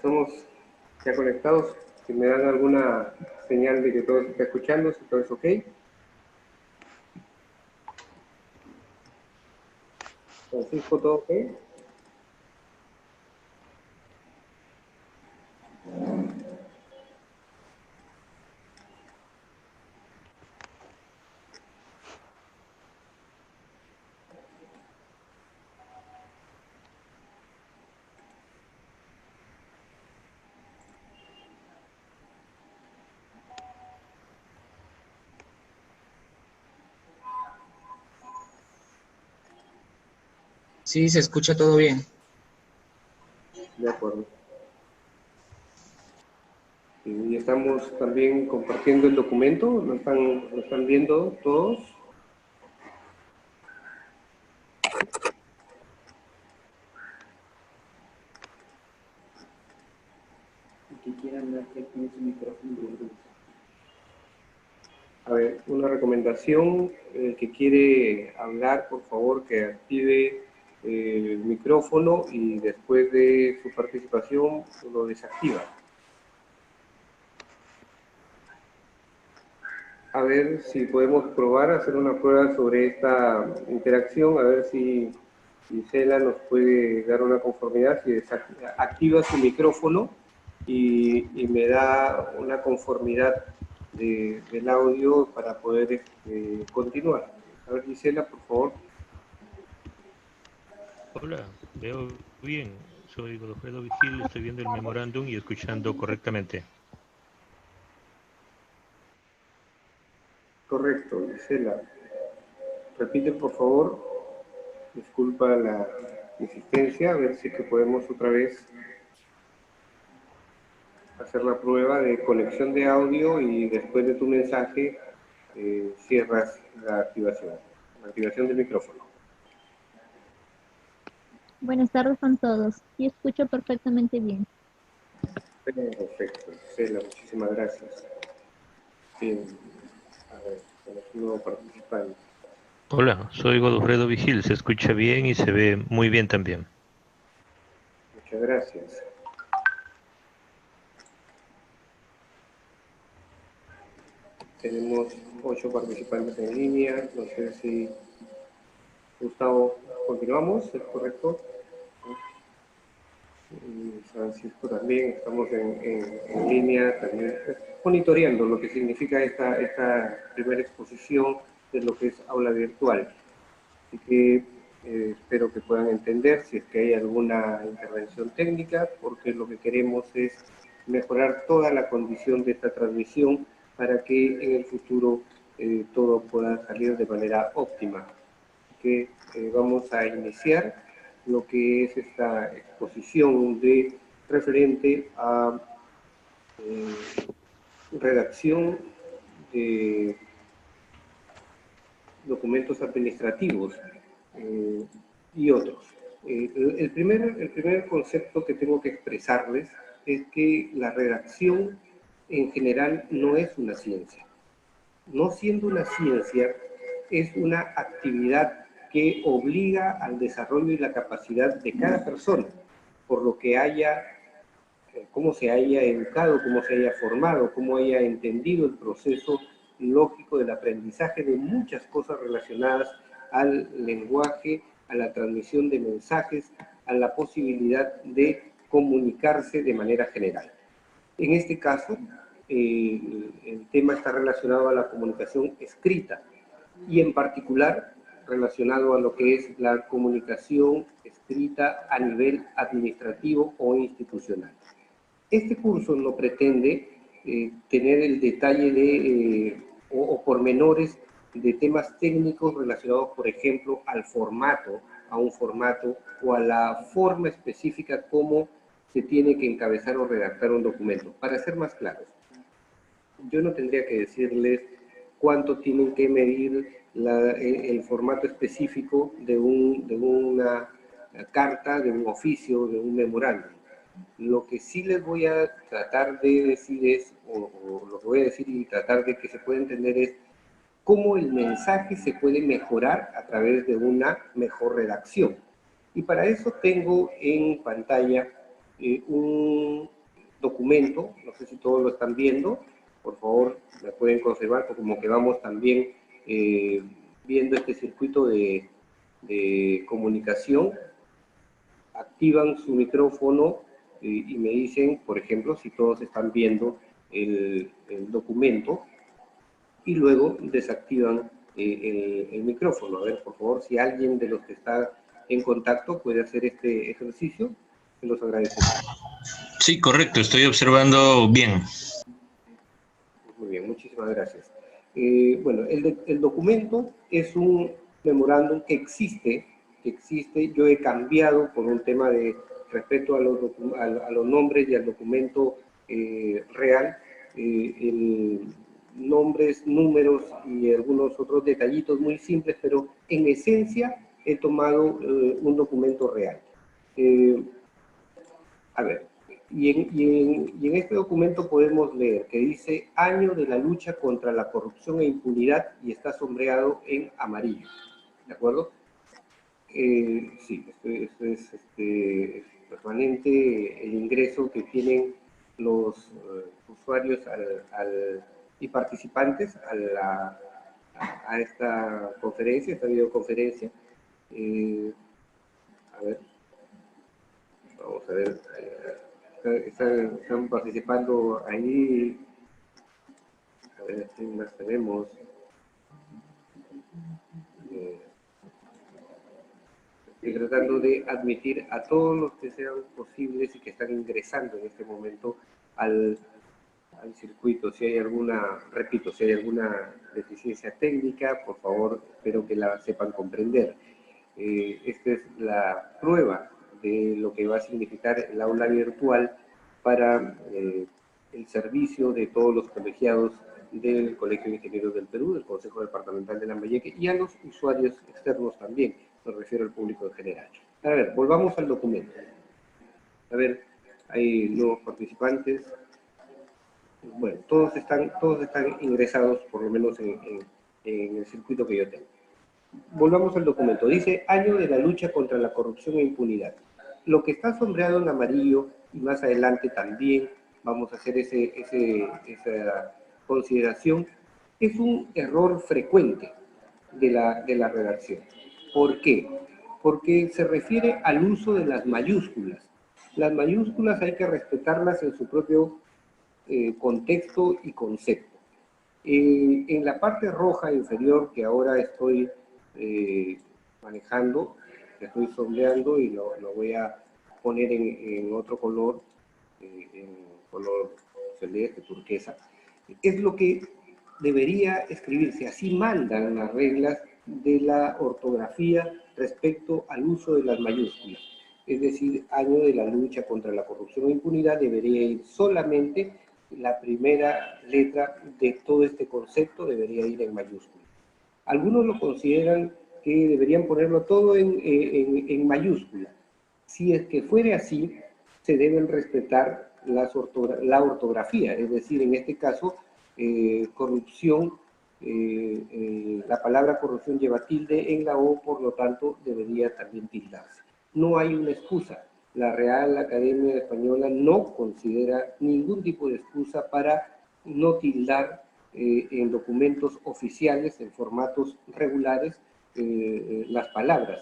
estamos ya conectados. Si me dan alguna señal de que todo se está escuchando, si todo es ok. Francisco, ¿todo ok? Sí, se escucha todo bien. De acuerdo. Y estamos también compartiendo el documento. Lo están viendo todos? Que quieran dar que active su micrófono. A ver, una recomendación, el que quiere hablar, por favor, que active el micrófono y después de su participación lo desactiva. A ver si podemos probar, hacer una prueba sobre esta interacción, a ver si Gisela nos puede dar una conformidad, si activa su micrófono y me da una conformidad del audio para poder continuar. A ver, Gisela, por favor. Hola, veo bien. Soy Godofredo Vigil, estoy viendo el memorándum y escuchando correctamente. Correcto, Gisela. Repite, por favor. Disculpa la insistencia, a ver si que podemos otra vez hacer la prueba de conexión de audio y después de tu mensaje cierras la activación del micrófono. Buenas tardes con todos. Sí escucho perfectamente bien. Perfecto, Gisela, muchísimas gracias. Bien, a ver, tenemos un nuevo participante. Hola, soy Godofredo Vigil, se escucha bien y se ve muy bien también. Muchas gracias. Tenemos 8 participantes en línea, no sé si Gustavo, continuamos, ¿es correcto? Francisco también, estamos en línea, también monitoreando lo que significa esta primera exposición de lo que es aula virtual. Así que espero que puedan entender si es que hay alguna intervención técnica, porque lo que queremos es mejorar toda la condición de esta transmisión para que en el futuro todo pueda salir de manera óptima. Así que vamos a iniciar lo que es esta exposición referente a redacción de documentos administrativos y otros. El primer concepto que tengo que expresarles es que la redacción en general no es una ciencia. No siendo una ciencia, es una actividad que obliga al desarrollo y la capacidad de cada persona, por lo que cómo se haya educado, cómo se haya formado, cómo haya entendido el proceso lógico del aprendizaje de muchas cosas relacionadas al lenguaje, a la transmisión de mensajes, a la posibilidad de comunicarse de manera general. En este caso, el tema está relacionado a la comunicación escrita y en particular relacionado a lo que es la comunicación escrita a nivel administrativo o institucional. Este curso no pretende tener el detalle o pormenores de temas técnicos relacionados, por ejemplo, al formato, a un formato o a la forma específica como se tiene que encabezar o redactar un documento. Para ser más claros, yo no tendría que decirles cuánto tienen que medir el formato específico de una carta, de un oficio, de un memorándum. Lo que sí les voy a tratar de decir es, o lo que voy a decir y tratar de que se pueda entender es, cómo el mensaje se puede mejorar a través de una mejor redacción. Y para eso tengo en pantalla documento, no sé si todos lo están viendo, por favor me pueden conservar, porque como que vamos también viendo este circuito de comunicación, activan su micrófono y me dicen, por ejemplo, si todos están viendo el documento, y luego desactivan el micrófono. A ver, por favor, si alguien de los que está en contacto puede hacer este ejercicio, se los agradecemos. Sí, correcto, estoy observando bien. Muy bien, muchísimas gracias. Bueno, el documento es un memorándum que existe. Yo he cambiado por un tema de respeto a los nombres y al documento real, nombres, números y algunos otros detallitos muy simples, pero en esencia he tomado un documento real. A ver, y en este documento podemos leer que dice Año de la lucha contra la corrupción e impunidad y está sombreado en amarillo, ¿de acuerdo? Sí, esto es permanente el ingreso que tienen los usuarios y participantes a esta conferencia, esta videoconferencia. A ver, vamos a ver, están participando ahí. A ver, ¿qué más tenemos? Estoy tratando de admitir a todos los que sean posibles y que están ingresando en este momento al circuito. Si hay alguna, repito, si hay alguna deficiencia técnica, por favor, espero que la sepan comprender. Esta es la prueba de lo que va a significar el aula virtual para el servicio de todos los colegiados del Colegio de Ingenieros del Perú, del Consejo Departamental de Lambayeque y a los usuarios externos también, me refiero al público en general. A ver, volvamos al documento. A ver, hay nuevos participantes. Bueno, todos están ingresados, por lo menos en el circuito que yo tengo. Volvamos al documento. Dice, Año de la lucha contra la corrupción e impunidad. Lo que está sombreado en amarillo, y más adelante también vamos a hacer esa consideración, es un error frecuente de la redacción. ¿Por qué? Porque se refiere al uso de las mayúsculas. Las mayúsculas hay que respetarlas en su propio contexto y concepto. En la parte roja inferior que ahora estoy manejando, estoy sombreando y lo voy a poner en otro color, en color celeste, turquesa, es lo que debería escribirse. Así mandan las reglas de la ortografía respecto al uso de las mayúsculas. Es decir, Año de la lucha contra la corrupción e impunidad debería ir solamente la primera letra de todo este concepto, debería ir en mayúsculas. Algunos lo consideran que deberían ponerlo todo en mayúscula. Si es que fuere así, se deben respetar la ortografía, es decir, en este caso, corrupción, la palabra corrupción lleva tilde en la O, por lo tanto, debería también tildarse. No hay una excusa. La Real Academia Española no considera ningún tipo de excusa para no tildar en documentos oficiales, en formatos regulares, las palabras.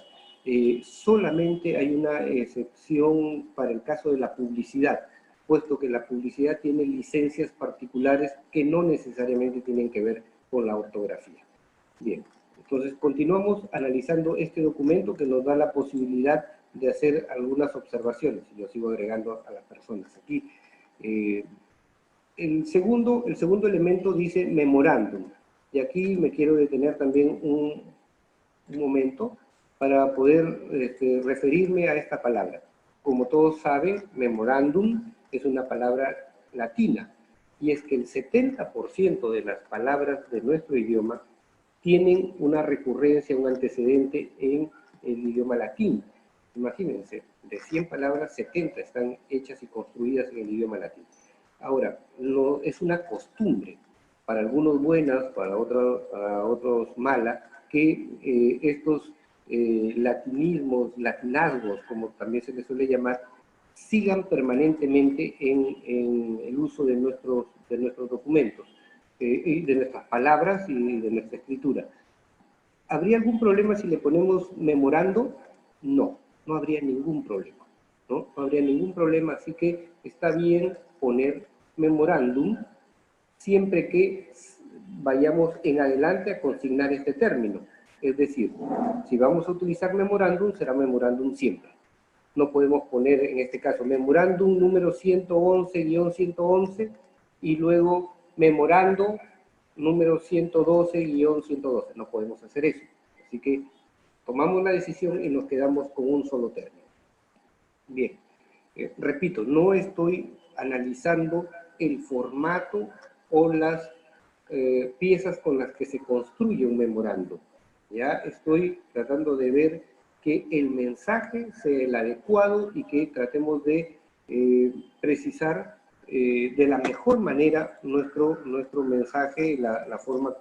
Solamente hay una excepción para el caso de la publicidad, puesto que la publicidad tiene licencias particulares que no necesariamente tienen que ver con la ortografía. Bien, entonces continuamos analizando este documento que nos da la posibilidad de hacer algunas observaciones. Yo sigo agregando a las personas aquí. El segundo elemento dice memorándum, y aquí me quiero detener también un momento para poder referirme a esta palabra. Como todos saben, memorándum es una palabra latina, y es que el 70% de las palabras de nuestro idioma tienen una recurrencia, un antecedente en el idioma latino. Imagínense, de 100 palabras, 70 están hechas y construidas en el idioma latino. Ahora, es una costumbre, para algunos buenas, para otros malas, que estos latinismos, latinazgos, como también se les suele llamar, sigan permanentemente en el uso de nuestros documentos, y de nuestras palabras y de nuestra escritura. ¿Habría algún problema si le ponemos memorando? No, no habría ningún problema, ¿no? No habría ningún problema, así que está bien poner memorándum siempre que vayamos en adelante a consignar este término. Es decir, si vamos a utilizar memorándum, será memorándum siempre. No podemos poner, en este caso, memorándum número 111-111 y luego memorando número 112-112. No podemos hacer eso. Así que tomamos la decisión y nos quedamos con un solo término. Bien, repito, no estoy analizando el formato o las piezas con las que se construye un memorando. Ya estoy tratando de ver que el mensaje sea el adecuado y que tratemos de precisar de la mejor manera nuestro mensaje, la forma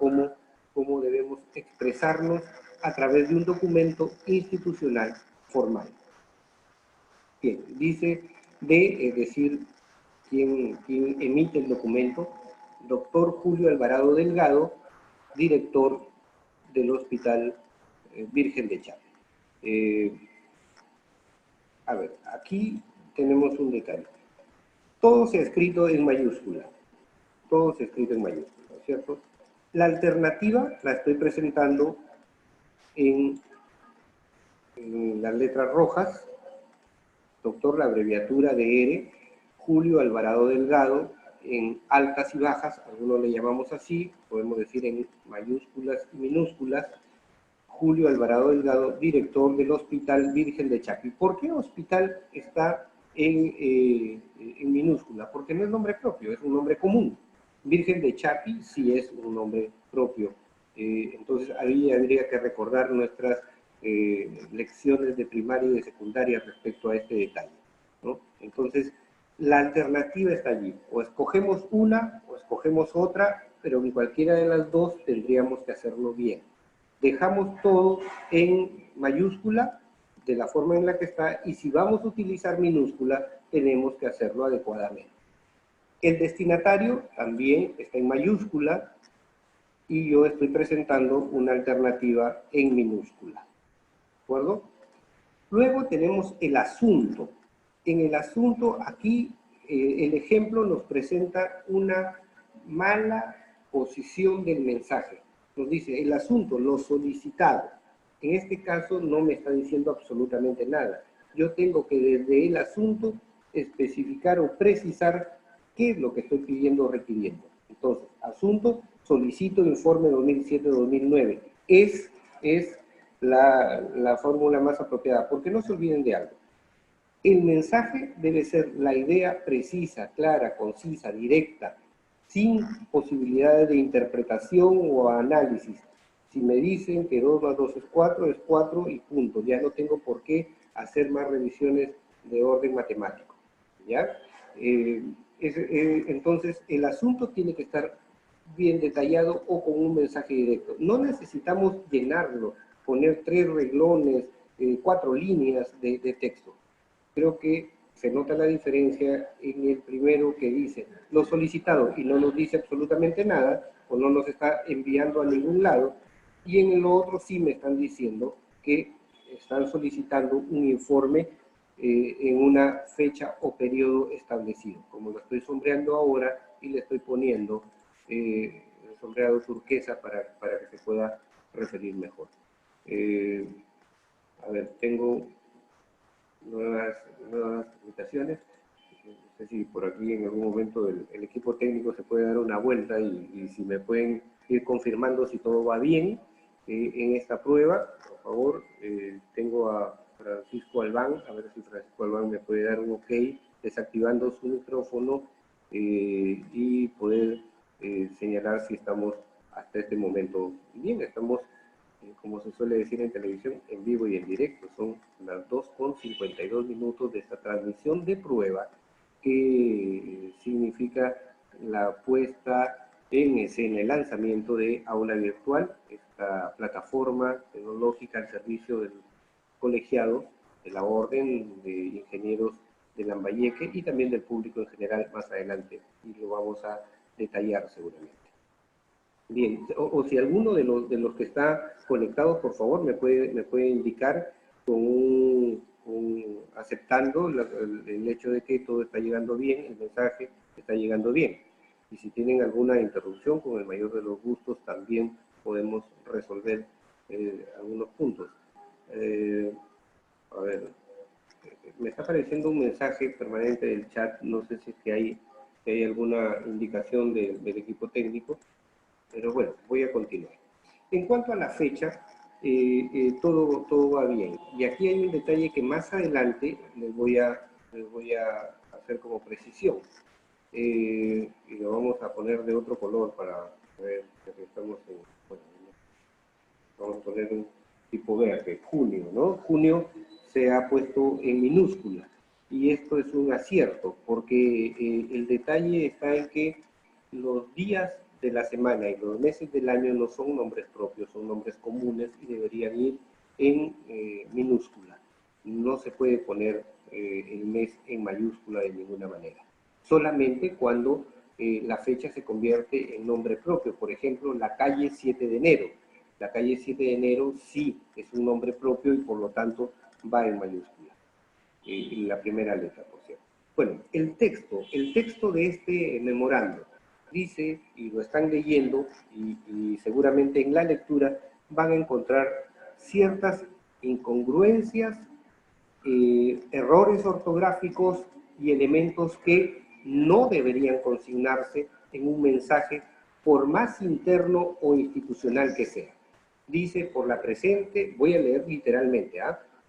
como debemos expresarnos a través de un documento institucional formal. Bien, dice es decir, quien emite el documento, doctor Julio Alvarado Delgado, director del Hospital Virgen de Chapi. A ver, aquí tenemos un detalle. Todo se ha escrito en mayúscula. Todo se ha escrito en mayúscula, ¿cierto? La alternativa la estoy presentando en las letras rojas. Doctor, la abreviatura de ERE, Julio Alvarado Delgado, en altas y bajas, algunos le llamamos así, podemos decir en mayúsculas y minúsculas, Julio Alvarado Delgado, director del Hospital Virgen de Chapi. ¿Por qué hospital está en minúscula? Porque no es nombre propio, es un nombre común. Virgen de Chapi sí es un nombre propio. Entonces ahí habría que recordar nuestras lecciones de primaria y de secundaria respecto a este detalle, ¿no? Entonces, la alternativa está allí. O escogemos una o escogemos otra, pero en cualquiera de las dos tendríamos que hacerlo bien. Dejamos todo en mayúscula, de la forma en la que está, y si vamos a utilizar minúscula, tenemos que hacerlo adecuadamente. El destinatario también está en mayúscula, y yo estoy presentando una alternativa en minúscula. ¿De acuerdo? Luego tenemos el asunto. En el asunto, aquí el ejemplo nos presenta una mala posición del mensaje. Nos dice, el asunto, lo solicitado. En este caso no me está diciendo absolutamente nada. Yo tengo que desde el asunto especificar o precisar qué es lo que estoy pidiendo o requiriendo. Entonces, asunto, solicito informe 2007-2009. Es la fórmula más apropiada, porque no se olviden de algo. El mensaje debe ser la idea precisa, clara, concisa, directa, sin posibilidades de interpretación o análisis. Si me dicen que 2 más 2 es 4 y punto. Ya no tengo por qué hacer más revisiones de orden matemático, ¿ya? Entonces, el asunto tiene que estar bien detallado o con un mensaje directo. No necesitamos llenarlo, poner 3 renglones, 4 líneas de texto. Creo que se nota la diferencia en el primero que dice lo solicitado y no nos dice absolutamente nada, o no nos está enviando a ningún lado, y en el otro sí me están diciendo que están solicitando un informe en una fecha o periodo establecido. Como lo estoy sombreando ahora y le estoy poniendo el sombreado turquesa para que se pueda referir mejor. A ver, tengo nuevas invitaciones. No sé si por aquí en algún momento el equipo técnico se puede dar una vuelta y si me pueden ir confirmando si todo va bien en esta prueba, por favor. Tengo a Francisco Albán, a ver si Francisco Albán me puede dar un ok, desactivando su micrófono y poder señalar si estamos hasta este momento bien. Estamos, como se suele decir en televisión, en vivo y en directo. Son las 2:52 minutos de esta transmisión de prueba, que significa la puesta en escena, el lanzamiento de Aula Virtual, esta plataforma tecnológica al servicio del colegiado de la Orden de Ingenieros de Lambayeque y también del público en general más adelante, y lo vamos a detallar seguramente. Bien, o si alguno de los que está conectado, por favor, me puede indicar con aceptando el hecho de que todo está llegando bien, el mensaje está llegando bien. Y si tienen alguna interrupción, con el mayor de los gustos, también podemos resolver algunos puntos. A ver, me está apareciendo un mensaje permanente del chat, no sé si es que hay alguna indicación del equipo técnico, pero bueno, voy a continuar. En cuanto a la fecha, todo va bien. Y aquí hay un detalle que más adelante les voy a hacer como precisión. Y lo vamos a poner de otro color para ver que estamos en... Bueno, vamos a poner un tipo verde, junio, ¿no? Junio se ha puesto en minúscula. Y esto es un acierto, porque el detalle está en que los días de la semana y los meses del año no son nombres propios, son nombres comunes y deberían ir en minúscula. No se puede poner el mes en mayúscula de ninguna manera. Solamente cuando la fecha se convierte en nombre propio. Por ejemplo, la calle 7 de enero. La calle 7 de enero sí es un nombre propio y por lo tanto va en mayúscula. La primera letra, por cierto. Bueno, el texto de este memorando dice, y lo están leyendo, y seguramente en la lectura van a encontrar ciertas incongruencias, errores ortográficos y elementos que no deberían consignarse en un mensaje, por más interno o institucional que sea. Dice, por la presente, voy a leer literalmente,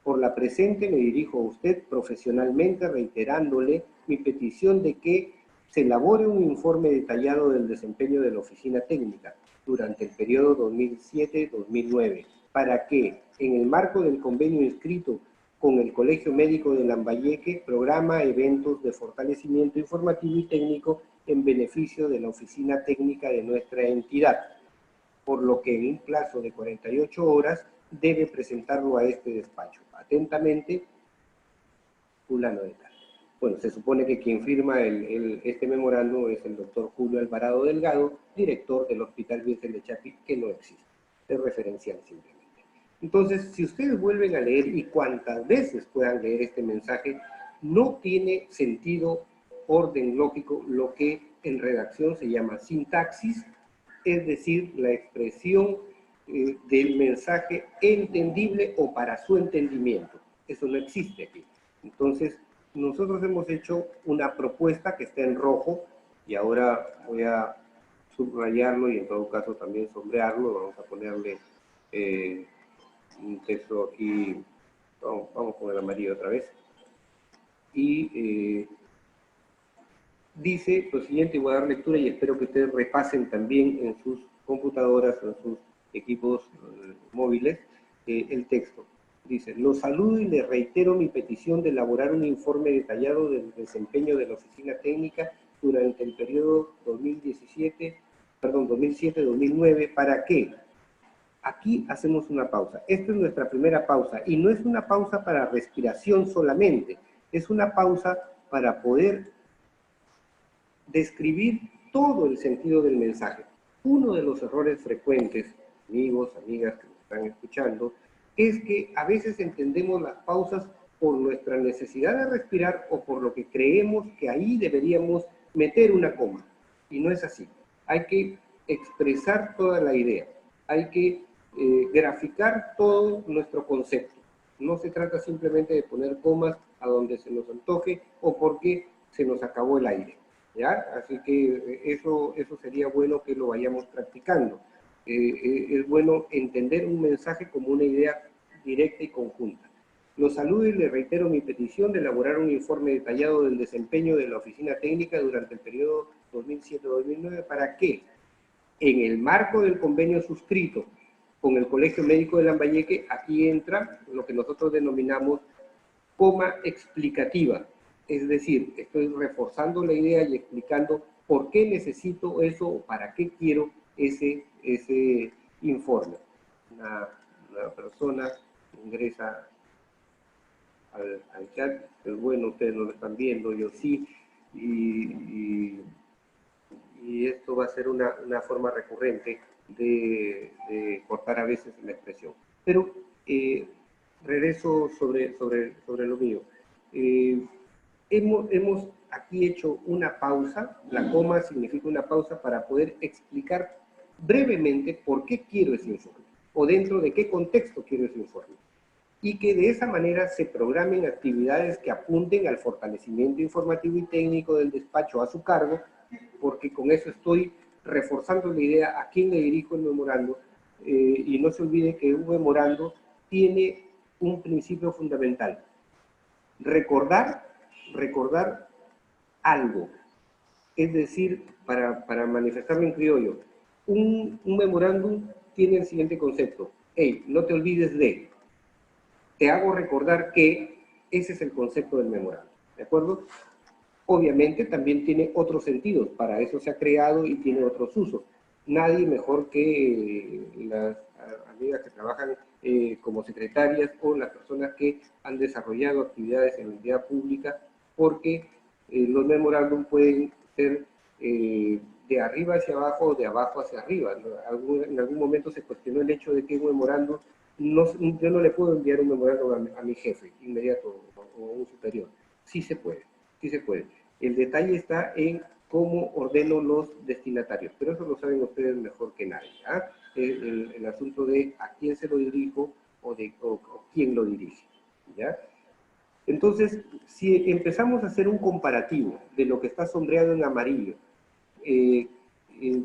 por la presente me dirijo a usted profesionalmente reiterándole mi petición de que se elabore un informe detallado del desempeño de la oficina técnica durante el periodo 2007-2009, para que, en el marco del convenio inscrito con el Colegio Médico de Lambayeque, programa eventos de fortalecimiento informativo y técnico en beneficio de la oficina técnica de nuestra entidad, por lo que en un plazo de 48 horas debe presentarlo a este despacho. Atentamente, fulano de tal. Bueno, se supone que quien firma este memorando es el doctor Julio Alvarado Delgado, director del Hospital Virgen de Chapi, que no existe. Es referencial simplemente. Entonces, si ustedes vuelven a leer y cuantas veces puedan leer este mensaje, no tiene sentido, orden lógico, lo que en redacción se llama sintaxis, es decir, la expresión del mensaje entendible o para su entendimiento. Eso no existe aquí. Entonces, nosotros hemos hecho una propuesta que está en rojo, y ahora voy a subrayarlo y en todo caso también sombrearlo. Vamos a ponerle un texto aquí, vamos con el amarillo otra vez. Y dice lo siguiente, y voy a dar lectura y espero que ustedes repasen también en sus computadoras o en sus equipos móviles el texto. Dice, los saludo y les reitero mi petición de elaborar un informe detallado del desempeño de la oficina técnica durante el periodo 2007-2009, ¿para qué? Aquí hacemos una pausa. Esta es nuestra primera pausa y no es una pausa para respiración solamente, es una pausa para poder describir todo el sentido del mensaje. Uno de los errores frecuentes, amigos, amigas que nos están escuchando, es que a veces entendemos las pausas por nuestra necesidad de respirar o por lo que creemos que ahí deberíamos meter una coma. Y no es así. Hay que expresar toda la idea. Hay que graficar todo nuestro concepto. No se trata simplemente de poner comas a donde se nos antoje o porque se nos acabó el aire. ¿Ya? Así que eso sería bueno que lo vayamos practicando. Es bueno entender un mensaje como una idea directa y conjunta. Los saludo y les reitero mi petición de elaborar un informe detallado del desempeño de la oficina técnica durante el periodo 2007-2009. ¿Para qué? En el marco del convenio suscrito con el Colegio Médico de Lambayeque, aquí entra lo que nosotros denominamos coma explicativa. Es decir, estoy reforzando la idea y explicando por qué necesito eso o para qué quiero ese informe. Una persona ingresa al chat, pero bueno, ustedes no lo están viendo, yo sí, y esto va a ser una forma recurrente de cortar a veces la expresión. Pero regreso sobre lo mío. Hemos aquí hecho una pausa, la coma significa una pausa para poder explicar brevemente por qué quiero ese informe, o dentro de qué contexto quiero ese informe. Y que de esa manera se programen actividades que apunten al fortalecimiento informativo y técnico del despacho a su cargo, porque con eso estoy reforzando la idea a quién le dirijo el memorando, y no se olvide que un memorando tiene un principio fundamental: recordar algo. Es decir, para manifestarlo en criollo, un memorándum tiene el siguiente concepto: hey, no te olvides de, te hago recordar que, ese es el concepto del memorándum, ¿de acuerdo? Obviamente también tiene otros sentidos, para eso se ha creado y tiene otros usos. Nadie mejor que las amigas que trabajan como secretarias o las personas que han desarrollado actividades en la entidad pública, porque los memorándum pueden ser de arriba hacia abajo o de abajo hacia arriba, ¿no? En algún momento se cuestionó el hecho de que un memorándum, yo no le puedo enviar un memorándum a mi jefe inmediato o a un superior. Sí se puede, sí se puede. El detalle está en cómo ordeno los destinatarios, pero eso lo saben ustedes mejor que nadie, ¿ah? El asunto de a quién se lo dirijo o quién lo dirige, ¿ya? Entonces, si empezamos a hacer un comparativo de lo que está sombreado en amarillo,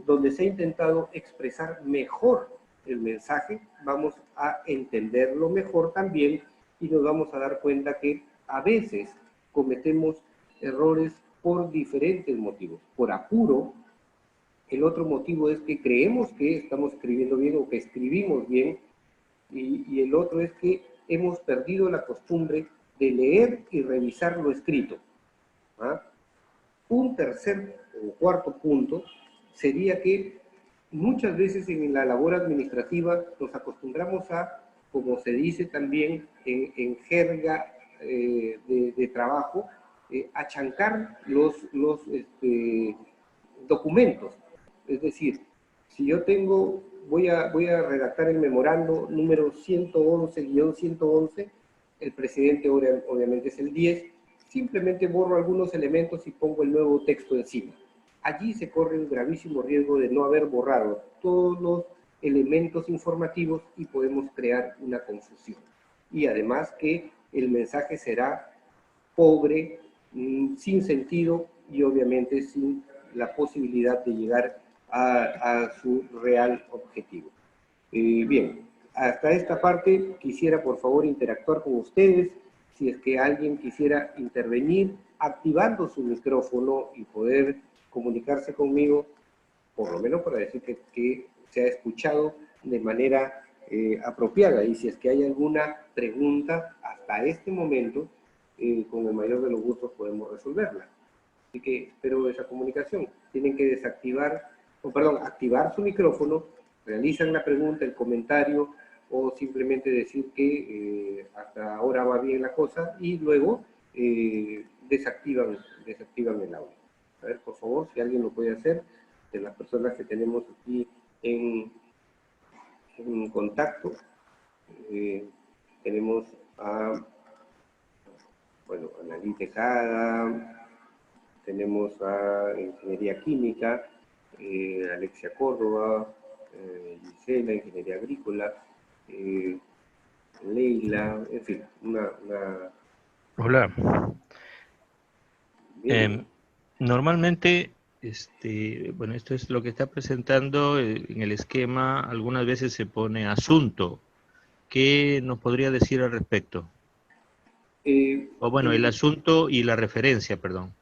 donde se ha intentado expresar mejor el mensaje, vamos a entenderlo mejor también y nos vamos a dar cuenta que a veces cometemos errores por diferentes motivos. Por apuro, el otro motivo es que creemos que estamos escribiendo bien o que escribimos bien, y el otro es que hemos perdido la costumbre de leer y revisar lo escrito, ¿ah? Un tercer o cuarto punto sería que muchas veces en la labor administrativa nos acostumbramos a, como se dice también en jerga de trabajo, achancar los documentos. Es decir, si yo voy a redactar el memorando número 111-111, el presidente obviamente es el 10, simplemente borro algunos elementos y pongo el nuevo texto encima. Allí se corre un gravísimo riesgo de no haber borrado todos los elementos informativos y podemos crear una confusión. Y además que el mensaje será pobre, sin sentido y obviamente sin la posibilidad de llegar a su real objetivo. Bien, hasta esta parte quisiera por favor interactuar con ustedes. Si es que alguien quisiera intervenir activando su micrófono y poder comunicarse conmigo, por lo menos para decir que se ha escuchado de manera apropiada, y si es que hay alguna pregunta hasta este momento, con el mayor de los gustos podemos resolverla. Así que espero esa comunicación. Tienen que activar su micrófono, realizan la pregunta, el comentario, o simplemente decir que hasta ahora va bien la cosa, y luego desactivan el audio. A ver, por favor, si alguien lo puede hacer, de las personas que tenemos aquí en contacto. Tenemos a, bueno, Analí Tejada, tenemos a Ingeniería Química, Alexia Córdoba, Gisela, Ingeniería Agrícola, Leila, en fin, Hola. Bien. Normalmente, bueno, esto es lo que está presentando en el esquema. Algunas veces se pone asunto. ¿Qué nos podría decir al respecto? O bueno, el asunto y la referencia, perdón.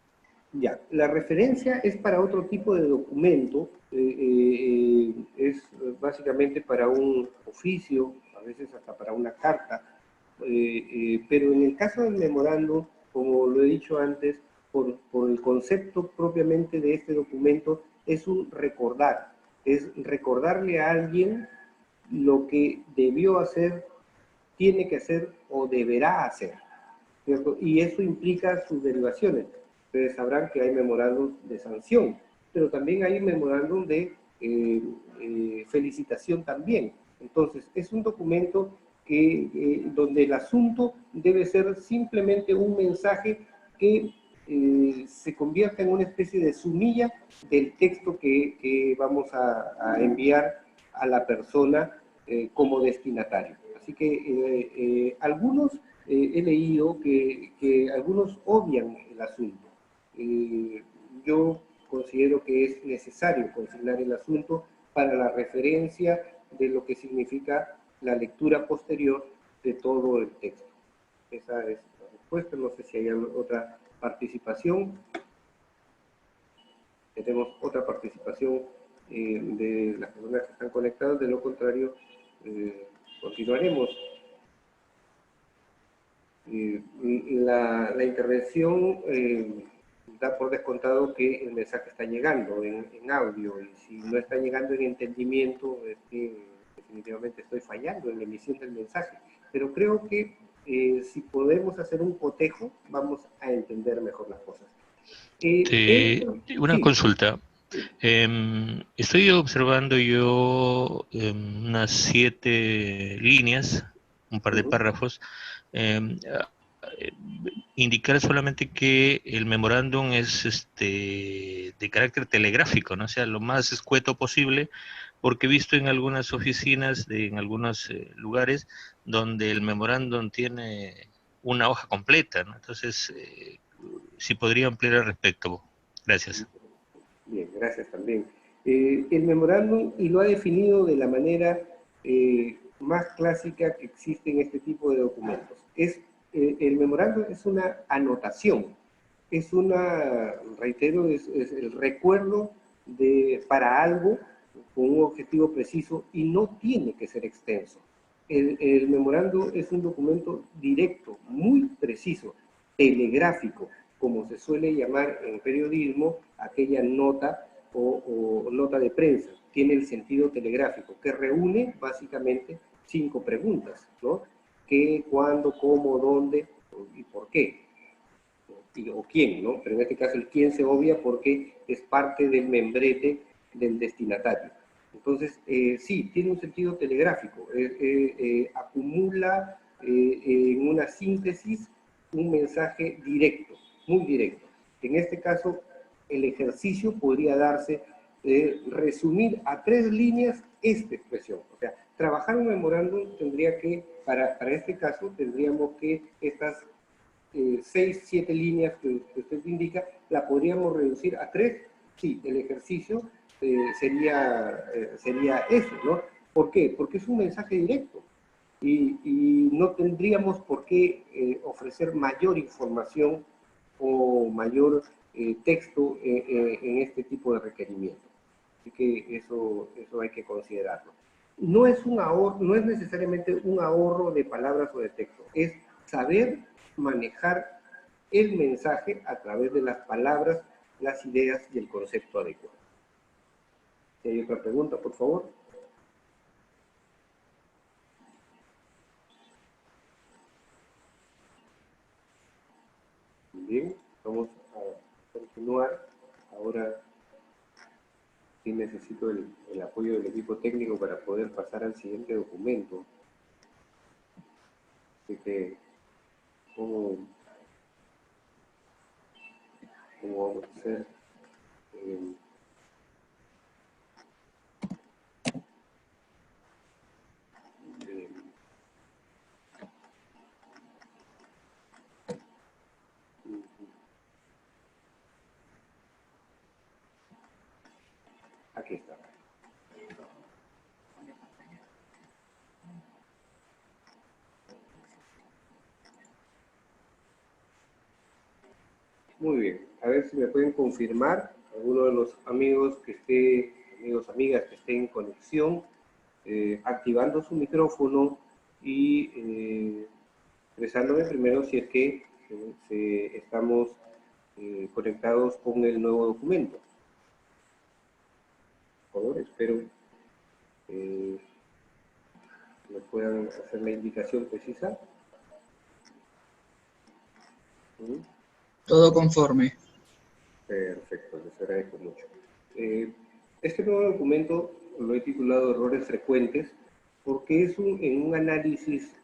Ya, la referencia es para otro tipo de documento, es básicamente para un oficio, a veces hasta para una carta, pero en el caso del memorando, como lo he dicho antes, por el concepto propiamente de este documento, es un recordar, es recordarle a alguien lo que debió hacer, tiene que hacer o deberá hacer. ¿cierto? Y eso implica sus derivaciones. Ustedes sabrán que hay memorándum de sanción, pero también hay memorándum de felicitación también. Entonces, es un documento donde el asunto debe ser simplemente un mensaje que se convierta en una especie de sumilla del texto que vamos a enviar a la persona como destinatario. Así que algunos he leído que algunos obvian el asunto. Yo considero que es necesario consignar el asunto para la referencia de lo que significa la lectura posterior de todo el texto. Esa es la respuesta. No sé si hay otra participación. Tenemos otra participación de las personas que están conectadas. De lo contrario, continuaremos. La intervención da por descontado que el mensaje está llegando en audio, y si no está llegando en entendimiento, es que definitivamente estoy fallando en la emisión del mensaje. Pero creo que si podemos hacer un cotejo, vamos a entender mejor las cosas. Una Sí. consulta. Estoy observando yo unas 7 líneas, un par de párrafos, indicar solamente que el memorándum es de carácter telegráfico, ¿no? O sea, lo más escueto posible, porque he visto en algunas oficinas, en algunos lugares, donde el memorándum tiene una hoja completa, ¿no? Entonces, si podría ampliar al respecto. Gracias. Bien, gracias también. El memorándum, y lo ha definido de la manera más clásica que existe en este tipo de documentos. El memorándum es una anotación, es reitero, es el recuerdo para algo con un objetivo preciso, y no tiene que ser extenso. El memorándum es un documento directo, muy preciso, telegráfico, como se suele llamar en periodismo aquella nota o nota de prensa. Tiene el sentido telegráfico, que reúne básicamente 5 preguntas, ¿no? ¿Qué, cuándo, cómo, dónde y por qué? O quién, ¿no? Pero en este caso el quién se obvia porque es parte del membrete del destinatario. Entonces, sí, tiene un sentido telegráfico, acumula en una síntesis un mensaje directo, muy directo. En este caso, el ejercicio podría darse resumir a 3 líneas esta expresión. O sea, trabajar un memorándum tendría que, para este caso, tendríamos que estas 6, 7 líneas que usted indica, la podríamos reducir a 3. Sí, el ejercicio sería eso, ¿no? ¿Por qué? Porque es un mensaje directo y no tendríamos por qué ofrecer mayor información o mayor texto en este tipo de requerimientos. Así que eso hay que considerarlo. No es necesariamente un ahorro de palabras o de texto, es saber manejar el mensaje a través de las palabras, las ideas y el concepto adecuado. Si hay otra pregunta, por favor. Bien, vamos a continuar. Ahora sí necesito el apoyo del equipo técnico para poder pasar al siguiente documento. Así que, ¿cómo vamos a hacer? Aquí está. Muy bien. A ver si me pueden confirmar alguno de los amigos amigas que estén en conexión, activando su micrófono y expresándome primero si es que estamos conectados con el nuevo documento. Por favor, espero me puedan hacer la indicación precisa. ¿Mm? Todo conforme. Perfecto, les agradezco mucho. Este nuevo documento lo he titulado Errores Frecuentes porque es en un análisis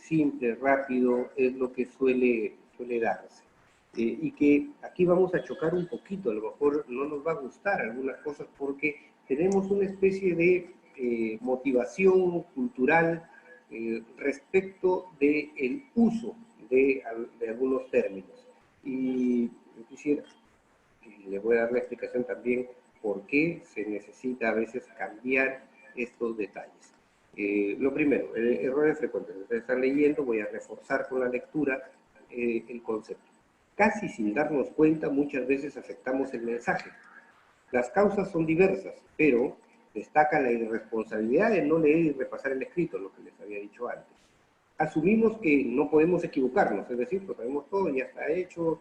simple, rápido, es lo que suele darse. Y que aquí vamos a chocar un poquito, a lo mejor no nos va a gustar algunas cosas porque tenemos una especie de motivación cultural respecto del uso de algunos términos. Y yo quisiera, y le voy a dar la explicación también por qué se necesita a veces cambiar estos detalles. Lo primero, errores frecuentes. Ustedes están leyendo, voy a reforzar con la lectura el concepto. Casi sin darnos cuenta, muchas veces afectamos el mensaje. Las causas son diversas, pero destaca la irresponsabilidad de no leer y repasar el escrito, lo que les había dicho antes. Asumimos que no podemos equivocarnos, es decir, lo sabemos todo, ya está hecho,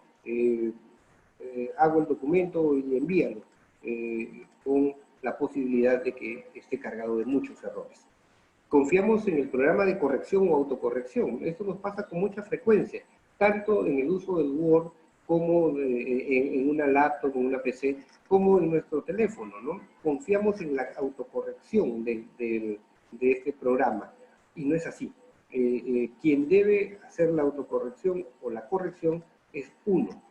hago el documento y envíalo, con la posibilidad de que esté cargado de muchos errores. Confiamos en el programa de corrección o autocorrección. Esto nos pasa con mucha frecuencia, tanto en el uso del Word como en una laptop, en una PC, como en nuestro teléfono, ¿no? Confiamos en la autocorrección de este programa, y no es así. Quien debe hacer la autocorrección o la corrección es uno.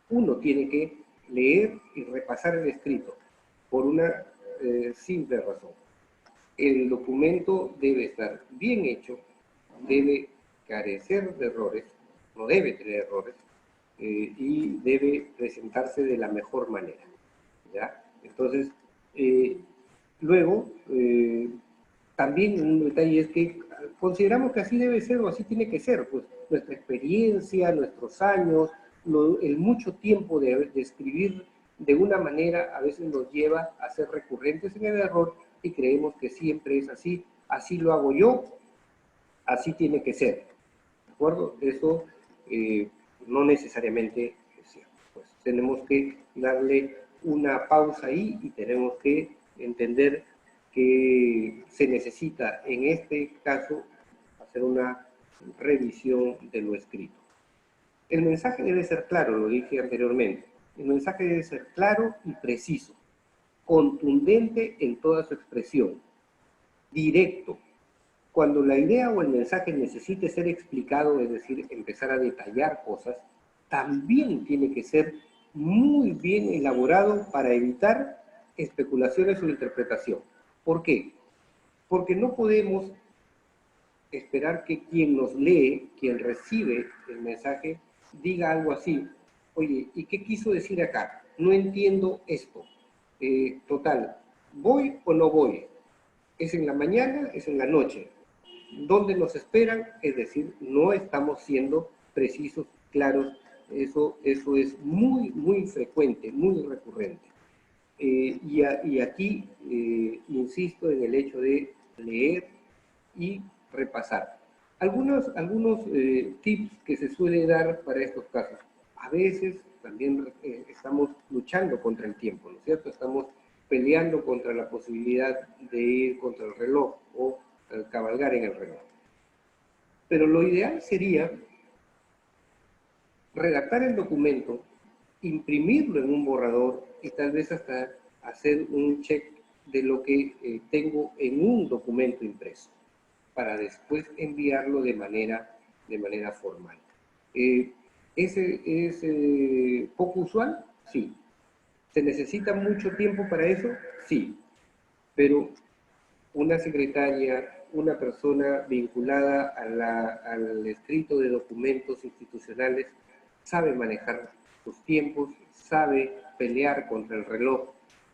Uno tiene que leer y repasar el escrito, por una simple razón. El documento debe estar bien hecho, debe carecer de errores, no debe tener errores, y debe presentarse de la mejor manera, ¿ya? Entonces, luego, también un detalle es que consideramos que así debe ser o así tiene que ser, pues nuestra experiencia, nuestros años, el mucho tiempo de escribir de una manera a veces nos lleva a ser recurrentes en el error y creemos que siempre es así, así lo hago yo, así tiene que ser, ¿de acuerdo? Eso no necesariamente es cierto. Pues tenemos que darle una pausa ahí y tenemos que entender que se necesita en este caso hacer una revisión de lo escrito. El mensaje debe ser claro, lo dije anteriormente. El mensaje debe ser claro y preciso, contundente en toda su expresión, directo. Cuando la idea o el mensaje necesite ser explicado, es decir, empezar a detallar cosas, también tiene que ser muy bien elaborado para evitar especulaciones o interpretación. ¿Por qué? Porque no podemos esperar que quien nos lee, quien recibe el mensaje, diga algo así. Oye, ¿y qué quiso decir acá? No entiendo esto. Total, ¿voy o no voy? ¿Es en la mañana? ¿Es en la noche? ¿Dónde nos esperan? Es decir, no estamos siendo precisos, claros. Eso es muy, muy frecuente, muy recurrente. Y aquí insisto en el hecho de leer y repasar. Algunos tips que se suele dar para estos casos. A veces también estamos luchando contra el tiempo, ¿no es cierto? Estamos peleando contra la posibilidad de ir contra el reloj o cabalgar en el reloj. Pero lo ideal sería redactar el documento, imprimirlo en un borrador y tal vez hasta hacer un check de lo que tengo en un documento impreso, para después enviarlo de manera formal. ¿Es poco usual? Sí. ¿Se necesita mucho tiempo para eso? Sí. Pero una secretaria, una persona vinculada al escrito de documentos institucionales sabe manejar sus tiempos, sabe pelear contra el reloj,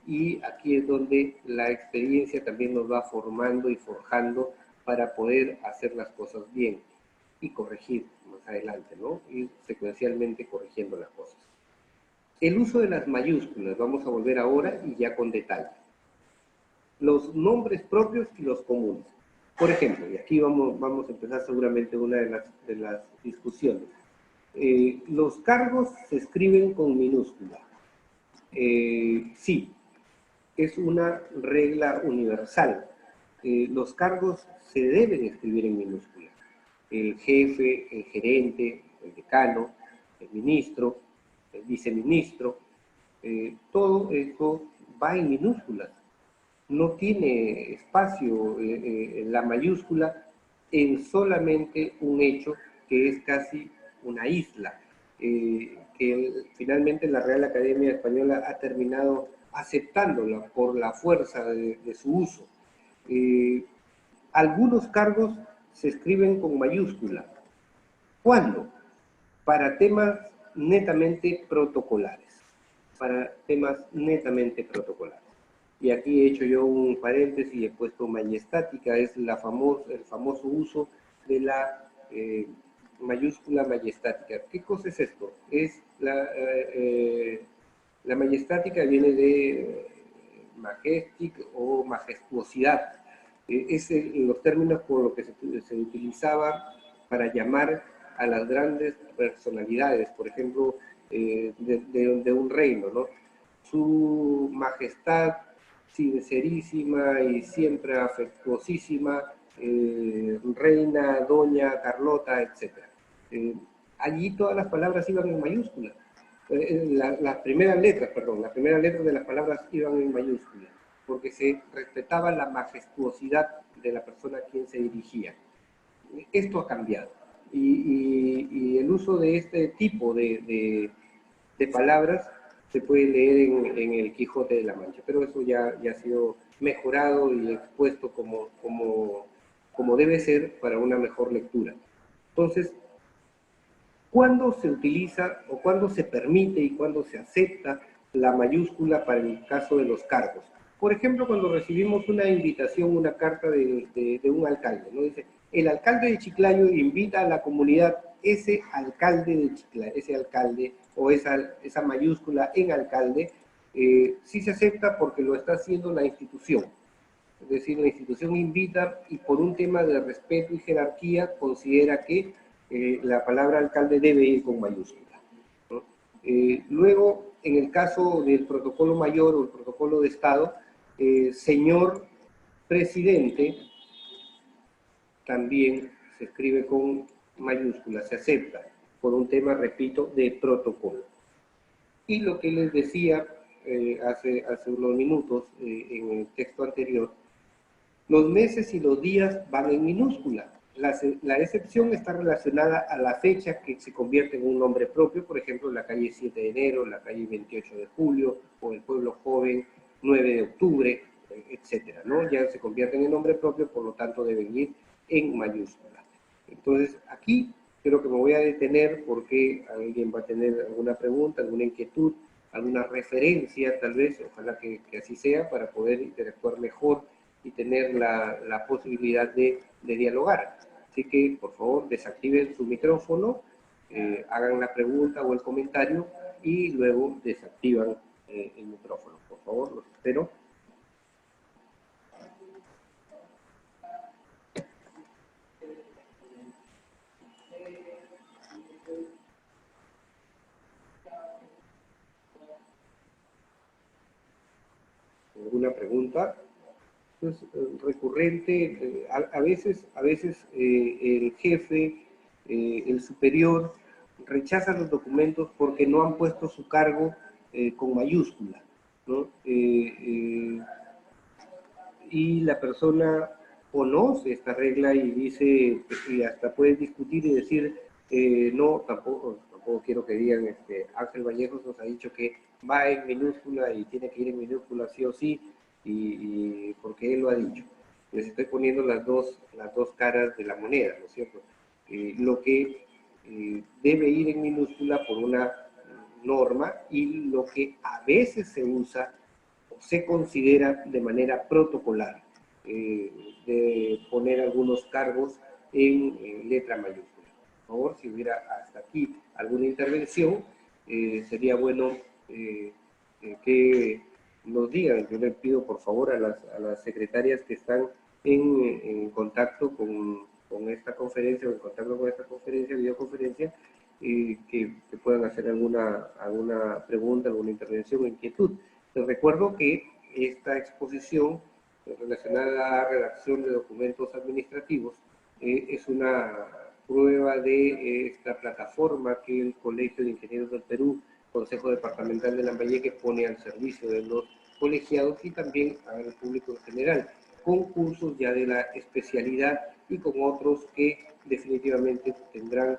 y aquí es donde la experiencia también nos va formando y forjando para poder hacer las cosas bien y corregir más adelante, ¿no? Ir secuencialmente corrigiendo las cosas. El uso de las mayúsculas, vamos a volver ahora y ya con detalle. Los nombres propios y los comunes. Por ejemplo, y aquí vamos a empezar seguramente una de las discusiones. Los cargos se escriben con minúscula. Sí, es una regla universal. Los cargos se deben escribir en minúscula. El jefe, el gerente, el decano, el ministro, el viceministro, todo esto va en minúsculas. No tiene espacio la mayúscula en solamente un hecho que es casi una isla, finalmente la Real Academia Española ha terminado aceptándola por la fuerza de su uso. Algunos cargos se escriben con mayúscula. ¿Cuándo? Para temas netamente protocolares. Para temas netamente protocolares. Y aquí he hecho yo un paréntesis y he puesto majestática, es el famoso uso de la mayúscula majestática. ¿Qué cosa es esto? Es la majestática viene de majestic o majestuosidad. Es los términos por los que se utilizaba para llamar a las grandes personalidades, por ejemplo, de un reino, ¿no? Su majestad sincerísima y siempre afectuosísima, reina, doña Carlota, etc. Allí todas las palabras iban en mayúsculas. Las primeras letras de las palabras iban en mayúsculas, porque se respetaba la majestuosidad de la persona a quien se dirigía. Esto ha cambiado. Y el uso de este tipo de palabras se puede leer en el Quijote de la Mancha, pero eso ya ha sido mejorado y expuesto como debe ser para una mejor lectura. Entonces, ¿cuándo se utiliza o cuándo se permite y cuándo se acepta la mayúscula para el caso de los cargos? Por ejemplo, cuando recibimos una invitación, una carta de un alcalde, ¿no? Dice, el alcalde de Chiclayo invita a la comunidad, ese alcalde de Chiclayo, ese alcalde o esa mayúscula en alcalde, sí se acepta porque lo está haciendo la institución. Es decir, la institución invita y por un tema de respeto y jerarquía considera que la palabra alcalde debe ir con mayúscula, ¿no? Luego, en el caso del protocolo mayor o el protocolo de Estado, señor presidente, también se escribe con mayúscula, se acepta por un tema, repito, de protocolo. Y lo que les decía hace unos minutos en el texto anterior, los meses y los días van en minúscula. La excepción está relacionada a la fecha que se convierte en un nombre propio, por ejemplo, la calle 7 de enero, la calle 28 de julio, o el pueblo joven 9 de octubre, etcétera, ¿no? Ya se convierten en nombre propio, por lo tanto deben ir en mayúscula. Entonces, aquí creo que me voy a detener porque alguien va a tener alguna pregunta, alguna inquietud, alguna referencia, tal vez, ojalá que así sea, para poder interactuar mejor y tener la posibilidad de dialogar. Así que, por favor, desactiven su micrófono, hagan la pregunta o el comentario y luego desactivan el micrófono. Por favor, los espero. ¿Alguna pregunta? Es recurrente, a veces el jefe, el superior, rechaza los documentos porque no han puesto su cargo con mayúscula, ¿no? Y la persona conoce esta regla y dice, y hasta puede discutir y decir, no, tampoco quiero que digan, Ángel Vallejos nos ha dicho que va en minúscula y tiene que ir en minúscula sí o sí, y porque él lo ha dicho. Les estoy poniendo las dos caras de la moneda, ¿no es cierto? Lo que debe ir en minúscula por una norma y lo que a veces se usa o se considera de manera protocolar, de poner algunos cargos en letra mayúscula. Por favor, si hubiera hasta aquí alguna intervención, sería bueno que nos digan. Yo les pido por favor a las secretarias que están en contacto con esta conferencia, o en contacto con esta conferencia, videoconferencia, que puedan hacer alguna pregunta, alguna intervención o inquietud. Les recuerdo que esta exposición relacionada a la redacción de documentos administrativos es una prueba de esta plataforma que el Colegio de Ingenieros del Perú, Consejo Departamental de Lambayeque, pone al servicio de los colegiados y también al público en general, con cursos ya de la especialidad y con otros que definitivamente tendrán,